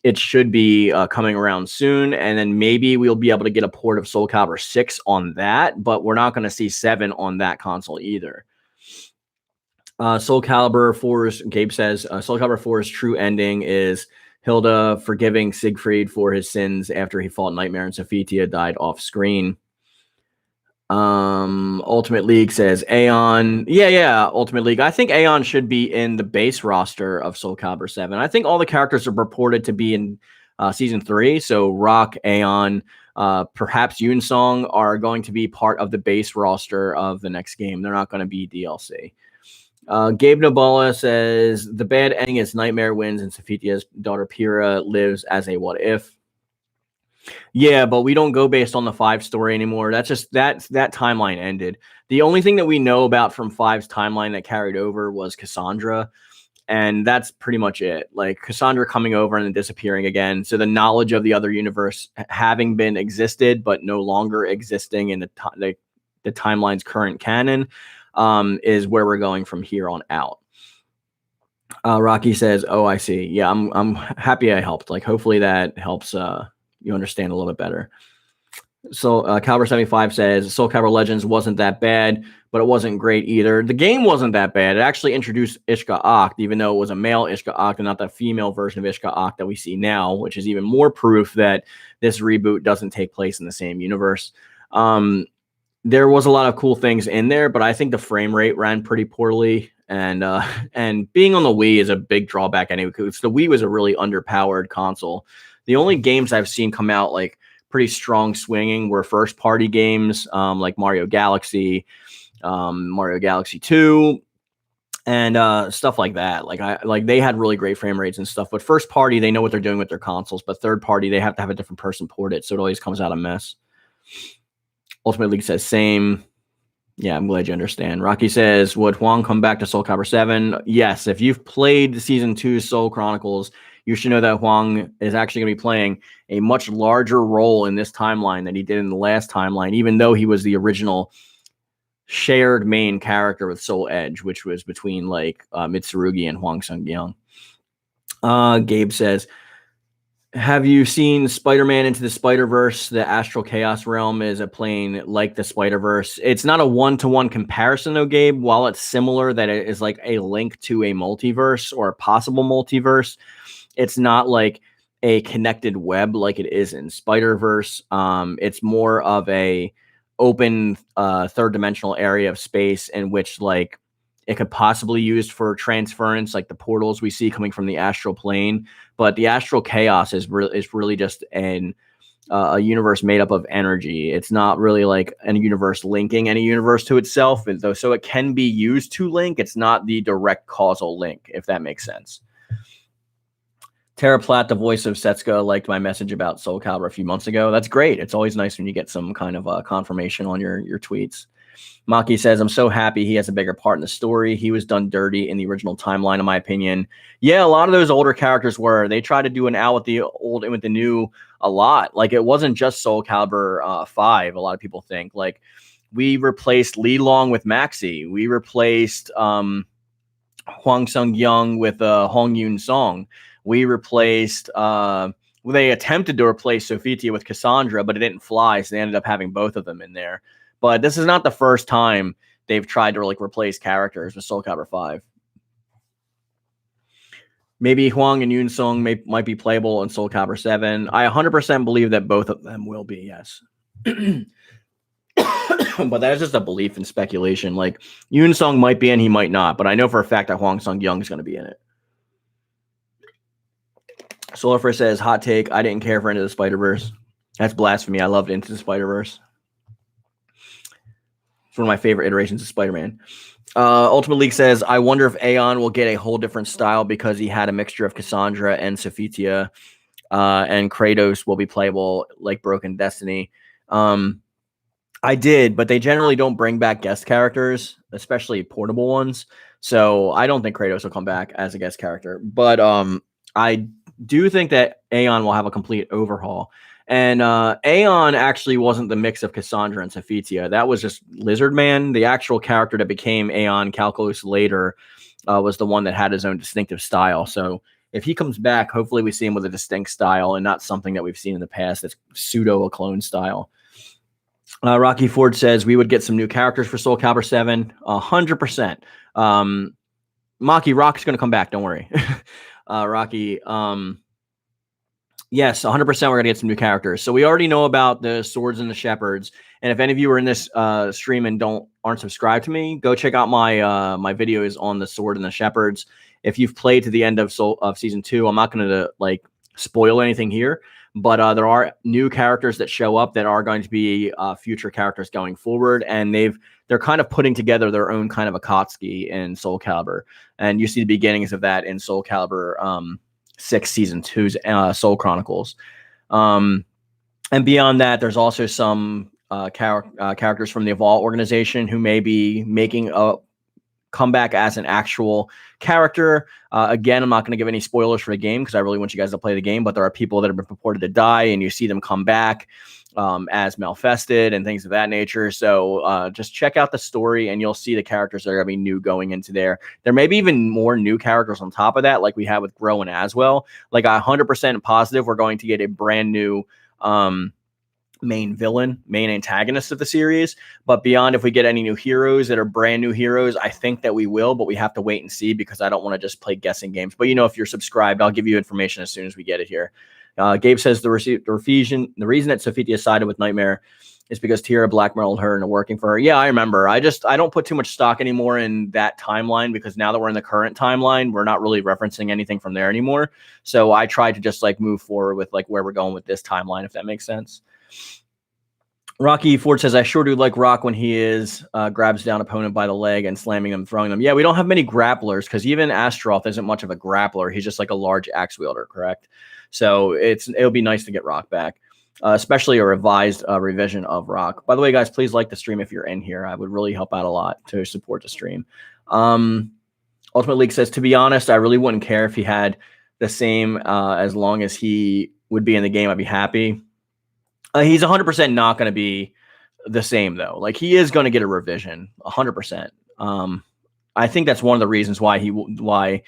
It should be coming around soon, and then maybe we'll be able to get a port of Soul Calibur 6 on that, but we're not going to see 7 on that console either. Soul Calibur 4's, Gabe says, Soul Calibur 4's true ending is Hilda forgiving Siegfried for his sins after he fought Nightmare and Sophitia died off screen. Ultimate League says Aeon. Yeah, Ultimate League. I think Aeon should be in the base roster of Soul Calibur 7. I think all the characters are purported to be in Season 3. So Rock, Aeon, perhaps Yoon-Song are going to be part of the base roster of the next game. They're not going to be DLC. Gabe Nobola says the bad ending is Nightmare wins and Sophitia's daughter Pyrrha lives as a what if. Yeah, but we don't go based on the 5 story anymore. That's just that timeline ended. The only thing that we know about from 5's timeline that carried over was Cassandra, and that's pretty much it. Like Cassandra coming over and then disappearing again. So the knowledge of the other universe having been existed but no longer existing in the timeline's current canon is where we're going from here on out. Rocky says, "Oh, I see. Yeah, I'm happy I helped. Like hopefully that helps you understand a little bit better." So Calibur 75 says Soul Calibur Legends wasn't that bad, but it wasn't great either. The game wasn't that bad. It actually introduced Ishka Oct, even though it was a male Ishka Oct and not the female version of Ishka Oct that we see now, which is even more proof that this reboot doesn't take place in the same universe. There was a lot of cool things in there, but I think the frame rate ran pretty poorly. And being on the Wii is a big drawback anyway, because the Wii was a really underpowered console. The only games I've seen come out like pretty strong swinging were first party games like Mario Galaxy 2, and stuff like that. Like they had really great frame rates and stuff. But first party, they know what they're doing with their consoles. But third party, they have to have a different person port it, so it always comes out a mess. Ultimate League says same. Yeah, I'm glad you understand. Rocky says, would Huang come back to Soul Calibur 7? Yes, if you've played Season 2 Soul Chronicles, you should know that Huang is actually going to be playing a much larger role in this timeline than he did in the last timeline, even though he was the original shared main character with Soul Edge, which was between like Mitsurugi and Hwang Sung-young. Gabe says, have you seen Spider-Man Into the Spider-Verse? The Astral Chaos Realm is a plane like the Spider-Verse. It's not a one-to-one comparison, though, Gabe. While it's similar, that it is like a link to a multiverse or a possible multiverse, it's not like a connected web like it is in Spider-Verse. It's more of a open third-dimensional area of space in which like it could possibly be used for transference, like the portals we see coming from the astral plane. But the astral chaos is really just a universe made up of energy. It's not really like a universe linking any universe to itself, though. So it can be used to link. It's not the direct causal link, if that makes sense. Tara Platt, the voice of Setsuka, liked my message about Soul Calibur a few months ago. That's great. It's always nice when you get some kind of confirmation on your tweets. Maki says, I'm so happy he has a bigger part in the story. He was done dirty in the original timeline, in my opinion. Yeah, a lot of those older characters were. They tried to do an out with the old and with the new a lot. Like, it wasn't just Soul Calibur 5, a lot of people think. Like, we replaced Li Long with Maxi. We replaced Hwang Sung-young with Hong Yoon Song. We replaced... they attempted to replace Sophitia with Cassandra, but it didn't fly, so they ended up having both of them in there. But this is not the first time they've tried to like replace characters with Soul Calibur 5. Maybe Hwang and Yoon Sung might be playable in Soul Calibur 7. I 100% believe that both of them will be, yes. But that is just a belief and speculation. Like, Yoon Sung might be in, he might not. But I know for a fact that Hwang Sung-young is going to be in it. Solarfer says, hot take, I didn't care for Into the Spider-Verse. That's blasphemy. I loved Into the Spider-Verse. It's one of my favorite iterations of Spider-Man. Ultimate League says, I wonder if Aeon will get a whole different style because he had a mixture of Cassandra and Sophitia, and Kratos will be playable like Broken Destiny. I did, but they generally don't bring back guest characters, especially portable ones. So I don't think Kratos will come back as a guest character. But I do think that Aeon will have a complete overhaul. And Aeon actually wasn't the mix of Cassandra and Sophitia. That was just Lizard Man. The actual character that became Aeon Calculus later was the one that had his own distinctive style. So if he comes back, hopefully we see him with a distinct style and not something that we've seen in the past that's pseudo a clone style. Rocky Ford says we would get some new characters for Soul Calibur 7. 100%. Maki Rock's going to come back. Don't worry. Rocky. Yes, 100% we're going to get some new characters. So we already know about the Swords and the Shepherds. And if any of you are in this stream and aren't subscribed to me, go check out my my videos on the Sword and the Shepherds. If you've played to the end of Season 2, I'm not going to like spoil anything here. But there are new characters that show up that are going to be future characters going forward. And they're kind of putting together their own kind of Akatsuki in Soul Calibur. And you see the beginnings of that in Soul Calibur 6 Season 2's Soul Chronicles. And beyond that, there's also some characters from the Evolve organization who may be making a comeback as an actual character. Again, I'm not going to give any spoilers for the game because I really want you guys to play the game, but there are people that have been purported to die and you see them come back as Malfested and things of that nature. So just check out the story and you'll see the characters that are going to be new going into there. There may be even more new characters on top of that, like we had with Grow and Aswell. Like 100% positive we're going to get a brand new main villain, main antagonist of the series. But beyond, if we get any new heroes that are brand new heroes, I think that we will, but we have to wait and see because I don't want to just play guessing games. But if you're subscribed, I'll give you information as soon as we get it here. Gabe says the reason that Sophia sided with Nightmare is because Tira blackmailed her into working for her. Yeah, I remember. I don't put too much stock anymore in that timeline because now that we're in the current timeline, we're not really referencing anything from there anymore. So I try to just move forward with where we're going with this timeline, if that makes sense. Rocky Ford says, I sure do like Rock when he grabs down opponent by the leg and slamming them, throwing them. Yeah, we don't have many grapplers because even Astaroth isn't much of a grappler. He's just a large axe wielder, correct? So it'll be nice to get Rock back, especially a revised revision of Rock. By the way, guys, please like the stream if you're in here. I would really help out a lot to support the stream. Ultimate League says, to be honest, I really wouldn't care if he had the same as long as he would be in the game. I'd be happy. He's 100% not going to be the same, though. He is going to get a revision, 100%. I think that's one of the reasons why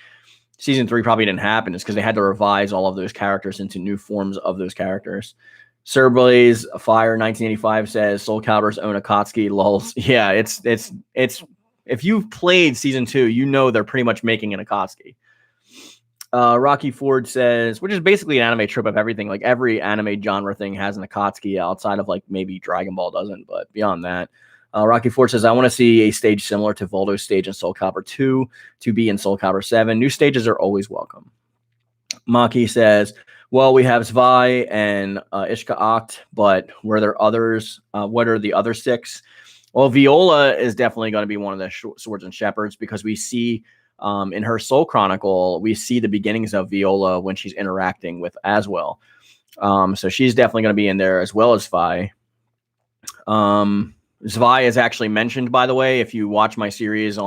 Season 3 probably didn't happen is because they had to revise all of those characters into new forms of those characters. Sir Blaze Fire 1985 says, Soul Calibur's own Akatsuki, lols. Yeah, it's if you've played Season 2, they're pretty much making an Akatsuki. Rocky Ford says, which is basically an anime trip of everything. Every anime genre thing has an Akatsuki outside of maybe Dragon Ball doesn't, but beyond that. Rocky Ford says, I want to see a stage similar to Voldo's stage in Soul Calibur 2 to be in Soul Calibur 7. New stages are always welcome. Maki says, well, we have Zwei and Ishka Oct, but were there others? What are the other 6? Well, Viola is definitely going to be one of the Swords and Shepherds because we see in her Soul Chronicle, we see the beginnings of Viola when she's interacting with Aswell. So she's definitely going to be in there as well as Zwei. Zwei is actually mentioned, by the way. If you watch my series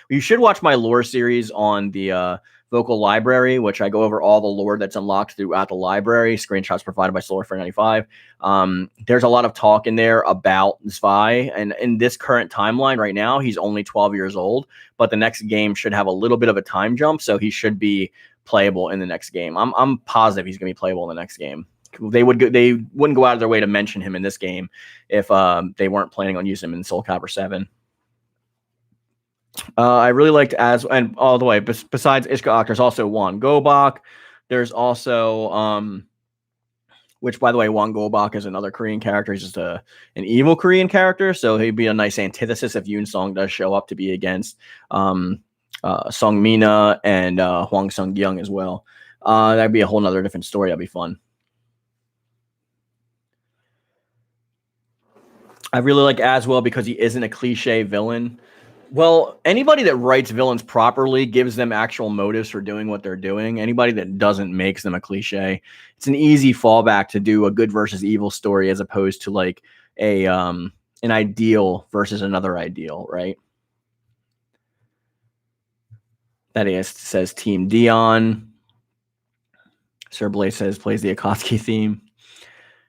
you should watch my lore series on the Vocal Library, which I go over all the lore that's unlocked throughout the library. Screenshots provided by SolarFair95. There's a lot of talk in there about Zwei, and in this current timeline right now, he's only 12 years old, but the next game should have a little bit of a time jump, so he should be playable in the next game. I'm positive he's going to be playable in the next game. They wouldn't go out of their way to mention him in this game if they weren't planning on using him in Soul Calibur 7. I really liked and all the way. Besides Ishka Oct, there's also Wan Gobak. There's also which, by the way, Wan Gobak is another Korean character. He's just an evil Korean character, so he'd be a nice antithesis if Yoon Song does show up to be against Song Mina and Hwang Sung Young as well. That'd be a whole nother different story. That'd be fun. I really like Aswell because he isn't a cliche villain. Well, anybody that writes villains properly gives them actual motives for doing what they're doing. Anybody that doesn't makes them a cliche. It's an easy fallback to do a good versus evil story as opposed to an ideal versus another ideal, right? That is, says Team Dion. Sir Blaze says plays the Akatsuki theme.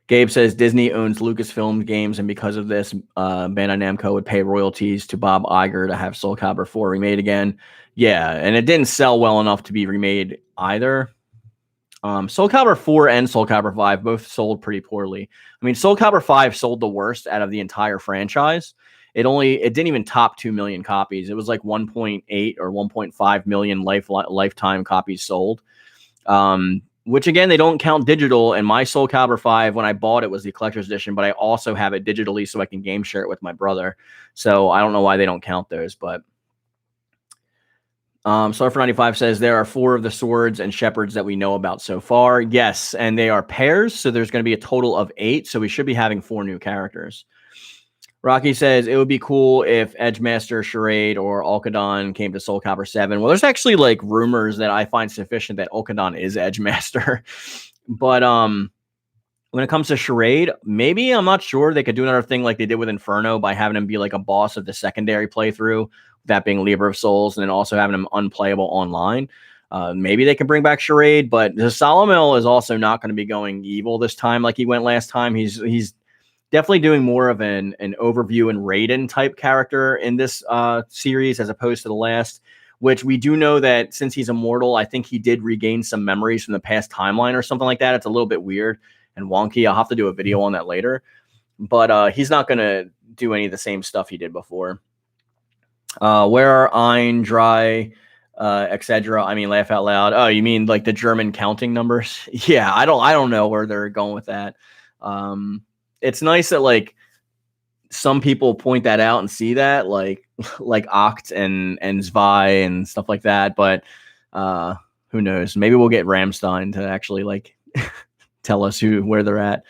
Gabe says Disney owns Lucasfilm Games, and because of this, Bandai Namco would pay royalties to Bob Iger to have Soul Calibur 4 remade again. Yeah, and it didn't sell well enough to be remade either. Soul Calibur 4 and Soul Calibur 5 both sold pretty poorly. I mean, Soul Calibur 5 sold the worst out of the entire franchise. It didn't even top 2 million copies. It was 1.8 or 1.5 million lifetime copies sold. Which again, they don't count digital. And my Soul Calibur 5, when I bought it, was the collector's edition, but I also have it digitally so I can game share it with my brother. So I don't know why they don't count those, but Solar95 says there are 4 of the swords and shepherds that we know about so far. Yes, and they are pairs, so there's going to be a total of 8, so we should be having 4 new characters. Rocky says it would be cool if Edgemaster, Charade, or Alkadon came to Soul Calibur 7. Well, there's actually rumors that I find sufficient that Alkadon is Edgemaster. But when it comes to Charade, maybe, I'm not sure, they could do another thing like they did with Inferno by having him be a boss of the secondary playthrough, that being Libra of Souls, and then also having him unplayable online. Maybe they can bring back Charade, but the Solomel is also not going to be going evil this time like he went last time. He's definitely doing more of an overview and Raiden type character in this series as opposed to the last, which we do know that since he's immortal, I think he did regain some memories from the past timeline or something like that. It's a little bit weird and wonky. I'll have to do a video on that later. but he's not going to do any of the same stuff he did before. Where ein, dry, etc. I mean, laugh out loud. Oh, you mean like the German counting numbers? Yeah, I don't know where they're going with that. It's nice that like some people point that out and see that, like Oct and Zwei and stuff like that. But who knows? Maybe we'll get Ramstein to actually like tell us where they're at.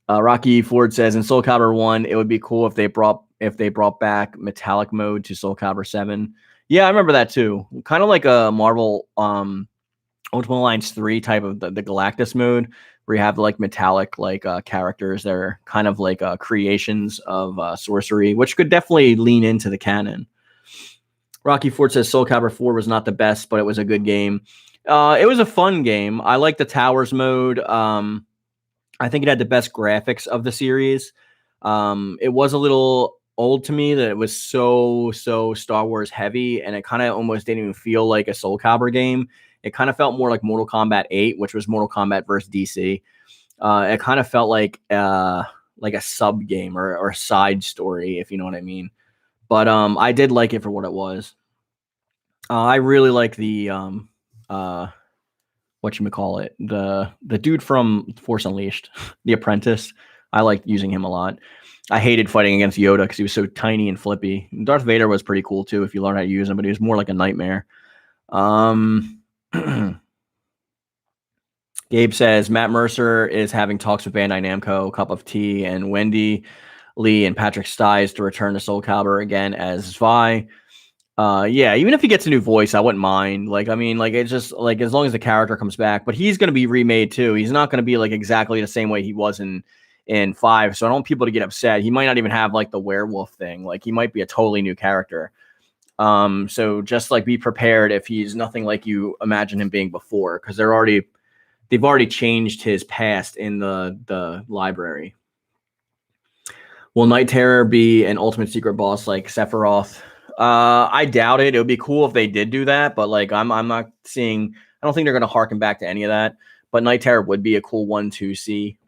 Rocky Ford says in Soul Calibur 1, it would be cool if they brought back metallic mode to Soul Calibur 7. Yeah, I remember that too. Kind of like a Marvel Ultimate Alliance 3 type of the Galactus mode, where you have like metallic like characters that are kind of like creations of sorcery, which could definitely lean into the canon. Rocky Ford says Soul Calibur 4 was not the best, but it was a good game. It was a fun game. I like the Towers mode. I think it had the best graphics of the series. It was a little old to me that it was so Star Wars heavy, and it kind of almost didn't even feel like a Soul Calibur game. It kind of felt more like Mortal Kombat 8, which was Mortal Kombat versus DC. It kind of felt like a sub game or a side story, if you know what I mean. But I did like it for what it was. I really like the whatchamacallit, the dude from Force Unleashed, the Apprentice. I liked using him a lot. I hated fighting against Yoda because he was so tiny and flippy. Darth Vader was pretty cool too if you learn how to use him, but he was more like a nightmare. Gabe says Matt Mercer is having talks with Bandai Namco, Cup of Tea, and Wendy Lee and Patrick Stiles to return to Soul Calibur again as Zwei. Yeah, even if he gets a new voice, I wouldn't mind. Like, I mean, like, it's just like as long as the character comes back, but he's going to be remade too. He's not going to be like exactly the same way he was in 5. So I don't want people to get upset. He might not even have like the werewolf thing. Like, he might be a totally new character. So just like be prepared if he's nothing like you imagine him being before, because they've already changed his past in the library. Will Night Terror be an ultimate secret boss like Sephiroth? I doubt it. It would be cool if they did do that, but like I'm not seeing. I don't think they're going to harken back to any of that. But Night Terror would be a cool one to see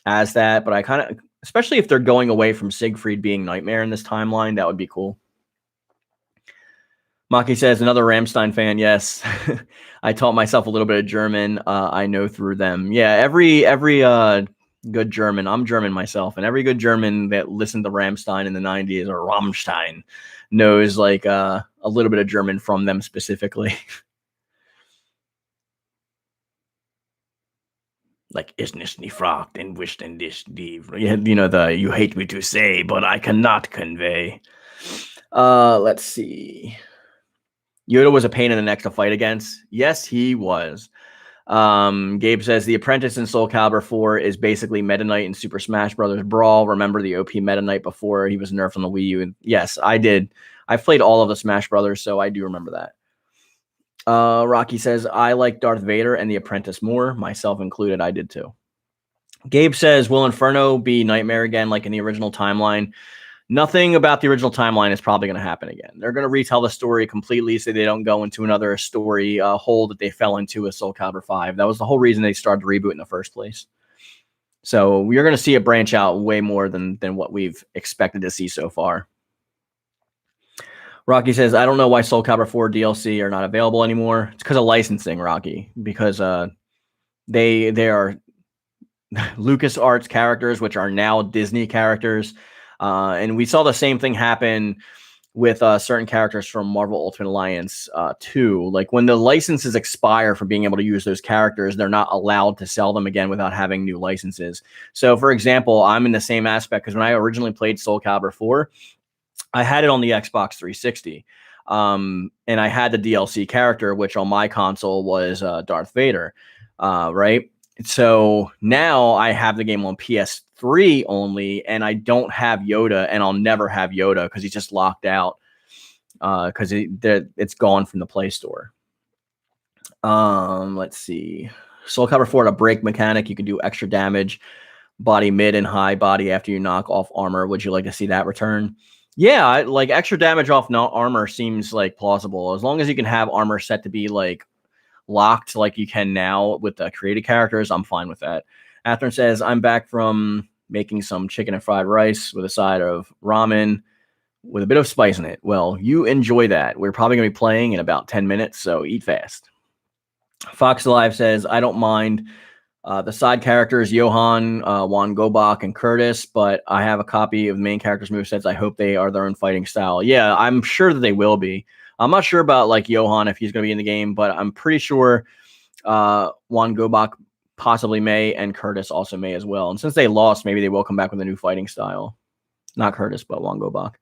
as that. But I kind of, especially if they're going away from Siegfried being Nightmare in this timeline, that would be cool. Maki says another Rammstein fan. Yes, I taught myself a little bit of German. I know through them. Yeah, every good German. I'm German myself, and every good German that listened to Rammstein in the 90s or Rammstein knows like a little bit of German from them specifically. Like, ist nicht gefragt and wished and this, you know, the you hate me to say, but I cannot convey. Let's see. Yoda was a pain in the neck to fight against. Yes, he was. Gabe says the Apprentice in Soul Calibur 4 is basically Meta Knight in Super Smash Bros. Brawl. Remember the OP Meta Knight before he was nerfed on the Wii U? And yes, I did. I've played all of the Smash Brothers, so I do remember that. Rocky says I like Darth Vader and the Apprentice more, myself included. I did too. Gabe says, will Inferno be Nightmare again, like in the original timeline? Nothing about the original timeline is probably going to happen again. They're going to retell the story completely so they don't go into another story hole that they fell into with Soul Calibur 5. That was the whole reason they started to reboot in the first place. So you're going to see it branch out way more than what we've expected to see so far. Rocky says, I don't know why Soul Calibur 4 DLC are not available anymore. It's because of licensing, Rocky, because they are LucasArts characters, which are now Disney characters. And we saw the same thing happen with certain characters from Marvel Ultimate Alliance 2. Like when the licenses expire for being able to use those characters, they're not allowed to sell them again without having new licenses. So, for example, I'm in the same aspect because when I originally played Soul Calibur 4, I had it on the Xbox 360. And I had the DLC character, which on my console was Darth Vader, right? So now I have the game on PS3 only, and I don't have Yoda, and I'll never have Yoda because he's just locked out because it's gone from the Play Store. Let's see. Soul Calibur 4 had a break mechanic. You can do extra damage, body mid and high body after you knock off armor. Would you like to see that return? Yeah, like extra damage off armor seems like plausible. As long as you can have armor set to be like locked like you can now with the created characters, I'm fine with that. Atherin says, I'm back from making some chicken and fried rice with a side of ramen with a bit of spice in it. Well, you enjoy that. We're probably going to be playing in about 10 minutes, so eat fast. Fox Live says, I don't mind the side characters, Johan, Juan Gobak, and Curtis, but I have a copy of the main characters' movesets. I hope they are their own fighting style. Yeah, I'm sure that they will be. I'm not sure about like Johan if he's going to be in the game, but I'm pretty sure Juan Gobak possibly may, and Curtis also may as well. And since they lost, maybe they will come back with a new fighting style. Not Curtis, but Juan Gobak.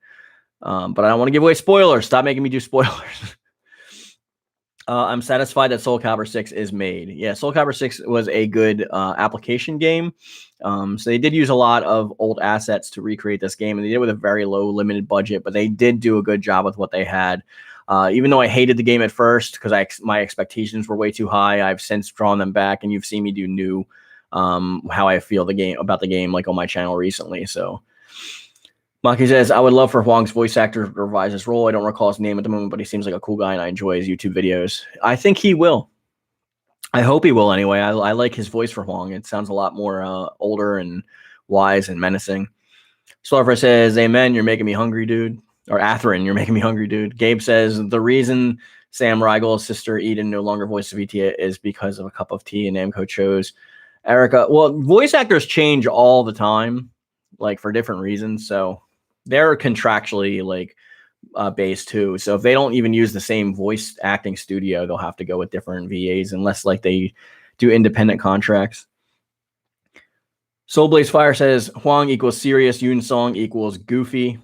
But I don't want to give away spoilers. Stop making me do spoilers. I'm satisfied that Soul Calibur 6 is made. Yeah, Soul Calibur 6 was a good application game. So they did use a lot of old assets to recreate this game, and they did it with a very low, limited budget, but they did do a good job with what they had. Even though I hated the game at first because my expectations were way too high, I've since drawn them back, and you've seen me do new how I feel about the game like on my channel recently. So Maki says, I would love for Huang's voice actor to revise his role. I don't recall his name at the moment, but he seems like a cool guy, and I enjoy his YouTube videos. I think he will. I hope he will anyway. I like his voice for Huang. It sounds a lot more older and wise and menacing. Swarfer says, amen, you're making me hungry, dude. Or Atherin, you're making me hungry, dude. Gabe says, the reason Sam Riegel's sister Eden no longer voices Vitia is because of a cup of tea and Namco chose Erica. Well, voice actors change all the time, like for different reasons. So they're contractually like based too. So if they don't even use the same voice acting studio, they'll have to go with different VAs unless like they do independent contracts. Soul Blaze Fire says Huang equals serious, Yoon Song equals goofy.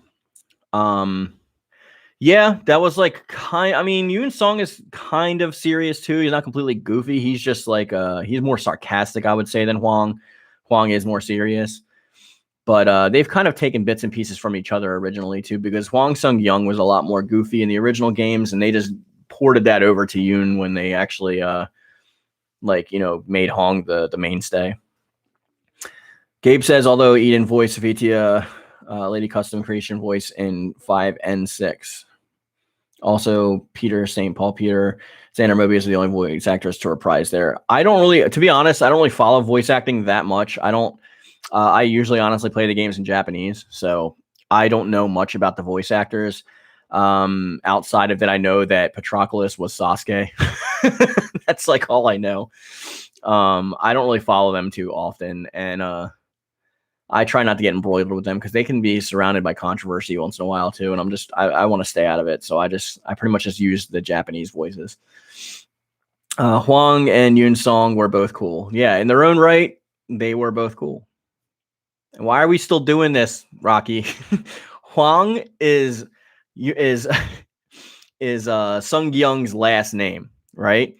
Yeah, that was like I mean, Yoon Song is kind of serious too. He's not completely goofy. He's just like he's more sarcastic, I would say, than Huang. Huang is more serious. But they've kind of taken bits and pieces from each other originally, too, because Hwang Sung-young was a lot more goofy in the original games, and they just ported that over to Yoon when they actually, made Hong the mainstay. Gabe says, although Eden voiced Vitia, Lady Custom Creation voice in 5 and 6. Also, Peter, St. Paul Peter, Xander Mobius is the only voice actors to reprise there. I don't really, to be honest, I don't really follow voice acting that much. I usually honestly play the games in Japanese, so I don't know much about the voice actors. Outside of that, I know that Patroclus was Sasuke. That's like all I know. I don't really follow them too often, and I try not to get embroiled with them because they can be surrounded by controversy once in a while too, and I want to stay out of it. So I pretty much just use the Japanese voices. Hwang and Yoon Song were both cool. Yeah, in their own right, they were both cool. And why are we still doing this, Rocky? Hwang is Sung Young's last name, right?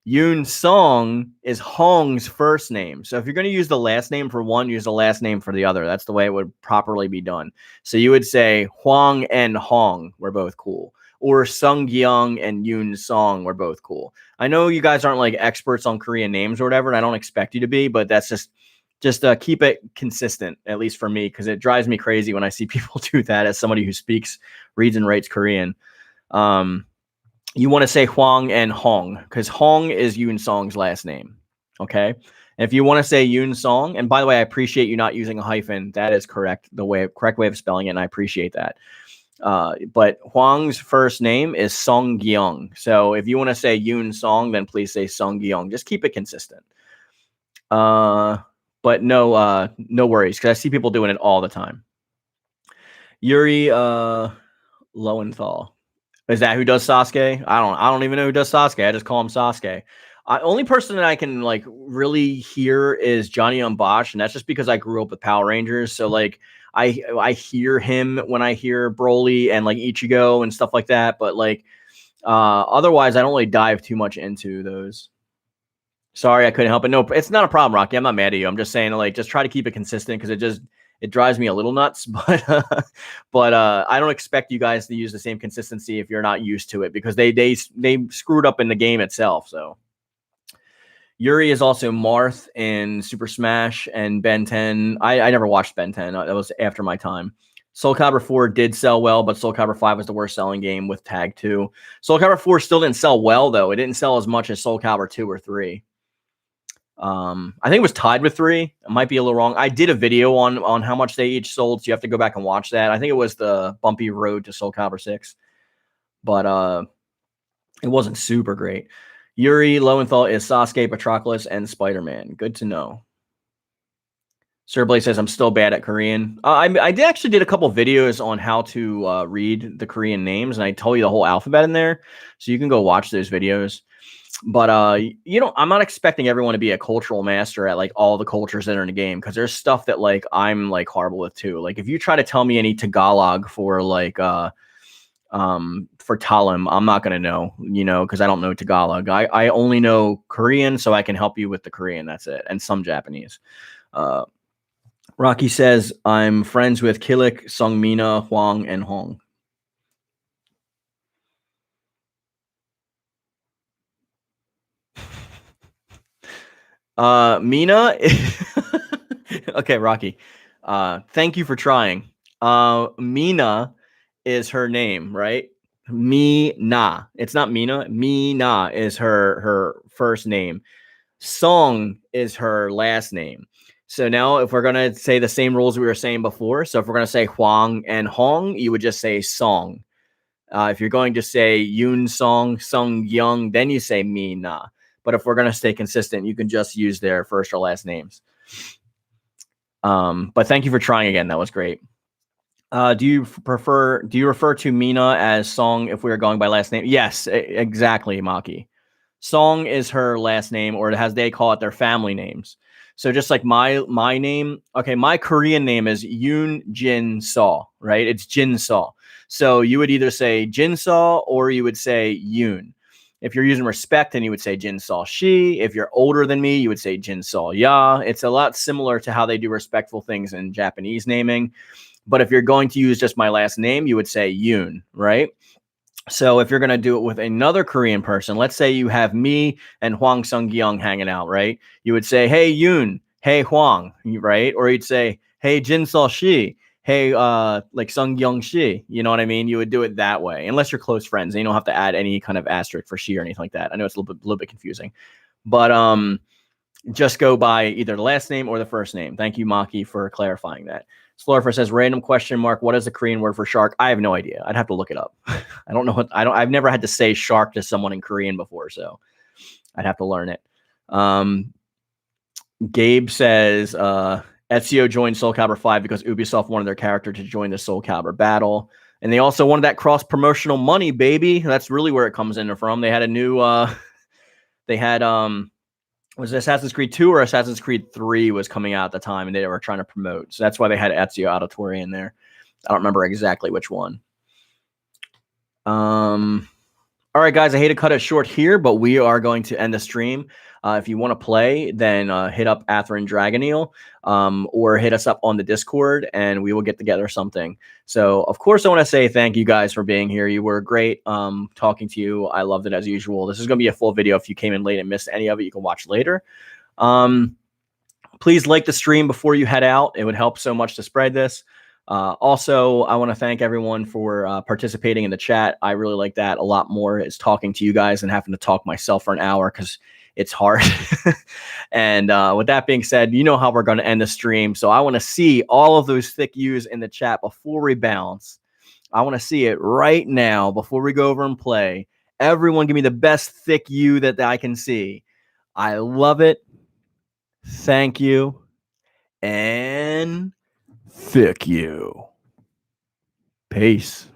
Yoon Song is Hong's first name. So if you're going to use the last name for one, use the last name for the other. That's the way it would properly be done. So you would say Hwang and Hong were both cool. Or Sung Young and Yoon Song were both cool. I know you guys aren't like experts on Korean names or whatever, and I don't expect you to be, but that's just keep it consistent, at least for me, because it drives me crazy when I see people do that as somebody who speaks, reads, and writes Korean. You want to say Hwang and Hong, because Hong is Yoon Song's last name, okay? And if you want to say Yoon Song, and by the way, I appreciate you not using a hyphen. That is correct, correct way of spelling it, and I appreciate that. But Hwang's first name is Sung Gyeong. So if you want to say Yoon Song, then please say Sung Gyeong. Just keep it consistent. But no worries, because I see people doing it all the time. Yuri Lowenthal. Is that who does Sasuke? I don't even know who does Sasuke. I just call him Sasuke. Only person that I can like really hear is Johnny Bosch, and that's just because I grew up with Power Rangers. So like I hear him when I hear Broly and like Ichigo and stuff like that. But like otherwise, I don't really dive too much into those. Sorry, I couldn't help it. No, it's not a problem, Rocky. I'm not mad at you. I'm just saying, like, just try to keep it consistent because it drives me a little nuts. But I don't expect you guys to use the same consistency if you're not used to it because they screwed up in the game itself. So Yuri is also Marth in Super Smash and Ben 10. I never watched Ben 10. That was after my time. Soul Calibur 4 did sell well, but Soul Calibur 5 was the worst selling game with Tag 2. Soul Calibur 4 still didn't sell well, though. It didn't sell as much as Soul Calibur 2 or 3. I think it was tied with 3. It might be a little wrong. I did a video on how much they each sold, so you have to go back and watch that. I think it was the bumpy road to Soul Calibur 6, but it wasn't super great. Yuri Lowenthal is Sasuke, Patroclus, and Spider-Man. Good to know. Sir Blake says, I'm still bad at Korean. I actually did a couple videos on how to read the Korean names, and I told you the whole alphabet in there, so you can go watch those videos. But you know, I'm not expecting everyone to be a cultural master at like all the cultures that are in the game, because there's stuff that like I'm like horrible with too. Like if you try to tell me any Tagalog for like for Talim, I'm not gonna know, you know, because I don't know Tagalog. I only know Korean, so I can help you with the Korean. That's it, and some Japanese. Rocky says, I'm friends with Kilik, Sungmina, Huang, and Hong. Mina. Okay, Rocky. Thank you for trying. Mina is her name, right? Mina. It's not Mina. Mina is her first name. Song is her last name. So now if we're going to say the same rules we were saying before, so if we're going to say Huang and Hong, you would just say Song. If you're going to say Yoon Song, Sung Young, then you say Mina. But if we're going to stay consistent, you can just use their first or last names. But thank you for trying again. That was great. Do you refer to Mina as Song if we are going by last name? Yes, exactly, Maki. Song is her last name, or as they call it, their family names. So just like my name, okay, my Korean name is Yoon Jin Saw, right? It's Jin Saw. So you would either say Jin Saw or you would say Yoon. If you're using respect, then you would say Jin Saw She. If you're older than me, you would say Jin Saw Ya. It's a lot similar to how they do respectful things in Japanese naming. But if you're going to use just my last name, you would say Yoon, right? So if you're going to do it with another Korean person, let's say you have me and Hwang Sung-gyung hanging out, right? You would say, hey, Yoon, hey, Hwang, right? Or you'd say, hey, Jin Sol Shi, hey, like Sung-gyung Shi. You know what I mean? You would do it that way, unless you're close friends. And you don't have to add any kind of asterisk for Shi or anything like that. I know it's a little bit confusing. But just go by either the last name or the first name. Thank you, Maki, for clarifying that. Slurfer says, random question mark, what is the Korean word for shark? I have no idea. I'd have to look it up. I don't know I've never had to say shark to someone in Korean before, so I'd have to learn it. Gabe says, Ezio joined Soul Calibur 5 because Ubisoft wanted their character to join the Soul Calibur battle. And they also wanted that cross-promotional money, baby. That's really where it comes in from. They had a new, was it Assassin's Creed 2 or Assassin's Creed 3 was coming out at the time, and they were trying to promote. So that's why they had Ezio Auditore in there. I don't remember exactly which one. All right, guys, I hate to cut it short here, but we are going to end the stream. If you want to play, then hit up Atherin Dragoneel or hit us up on the Discord, and we will get together something. So, of course, I want to say thank you guys for being here. You were great talking to you. I loved it as usual. This is going to be a full video. If you came in late and missed any of it, you can watch later. Please like the stream before you head out. It would help so much to spread this. Also, I want to thank everyone for participating in the chat. I really like that a lot more, is talking to you guys and having to talk myself for an hour, because it's hard. And with that being said, you know how we're going to end the stream. So I want to see all of those thick U's in the chat before we bounce. I want to see it right now before we go over and play. Everyone give me the best thick U that I can see. I love it. Thank you. And thick U. Peace.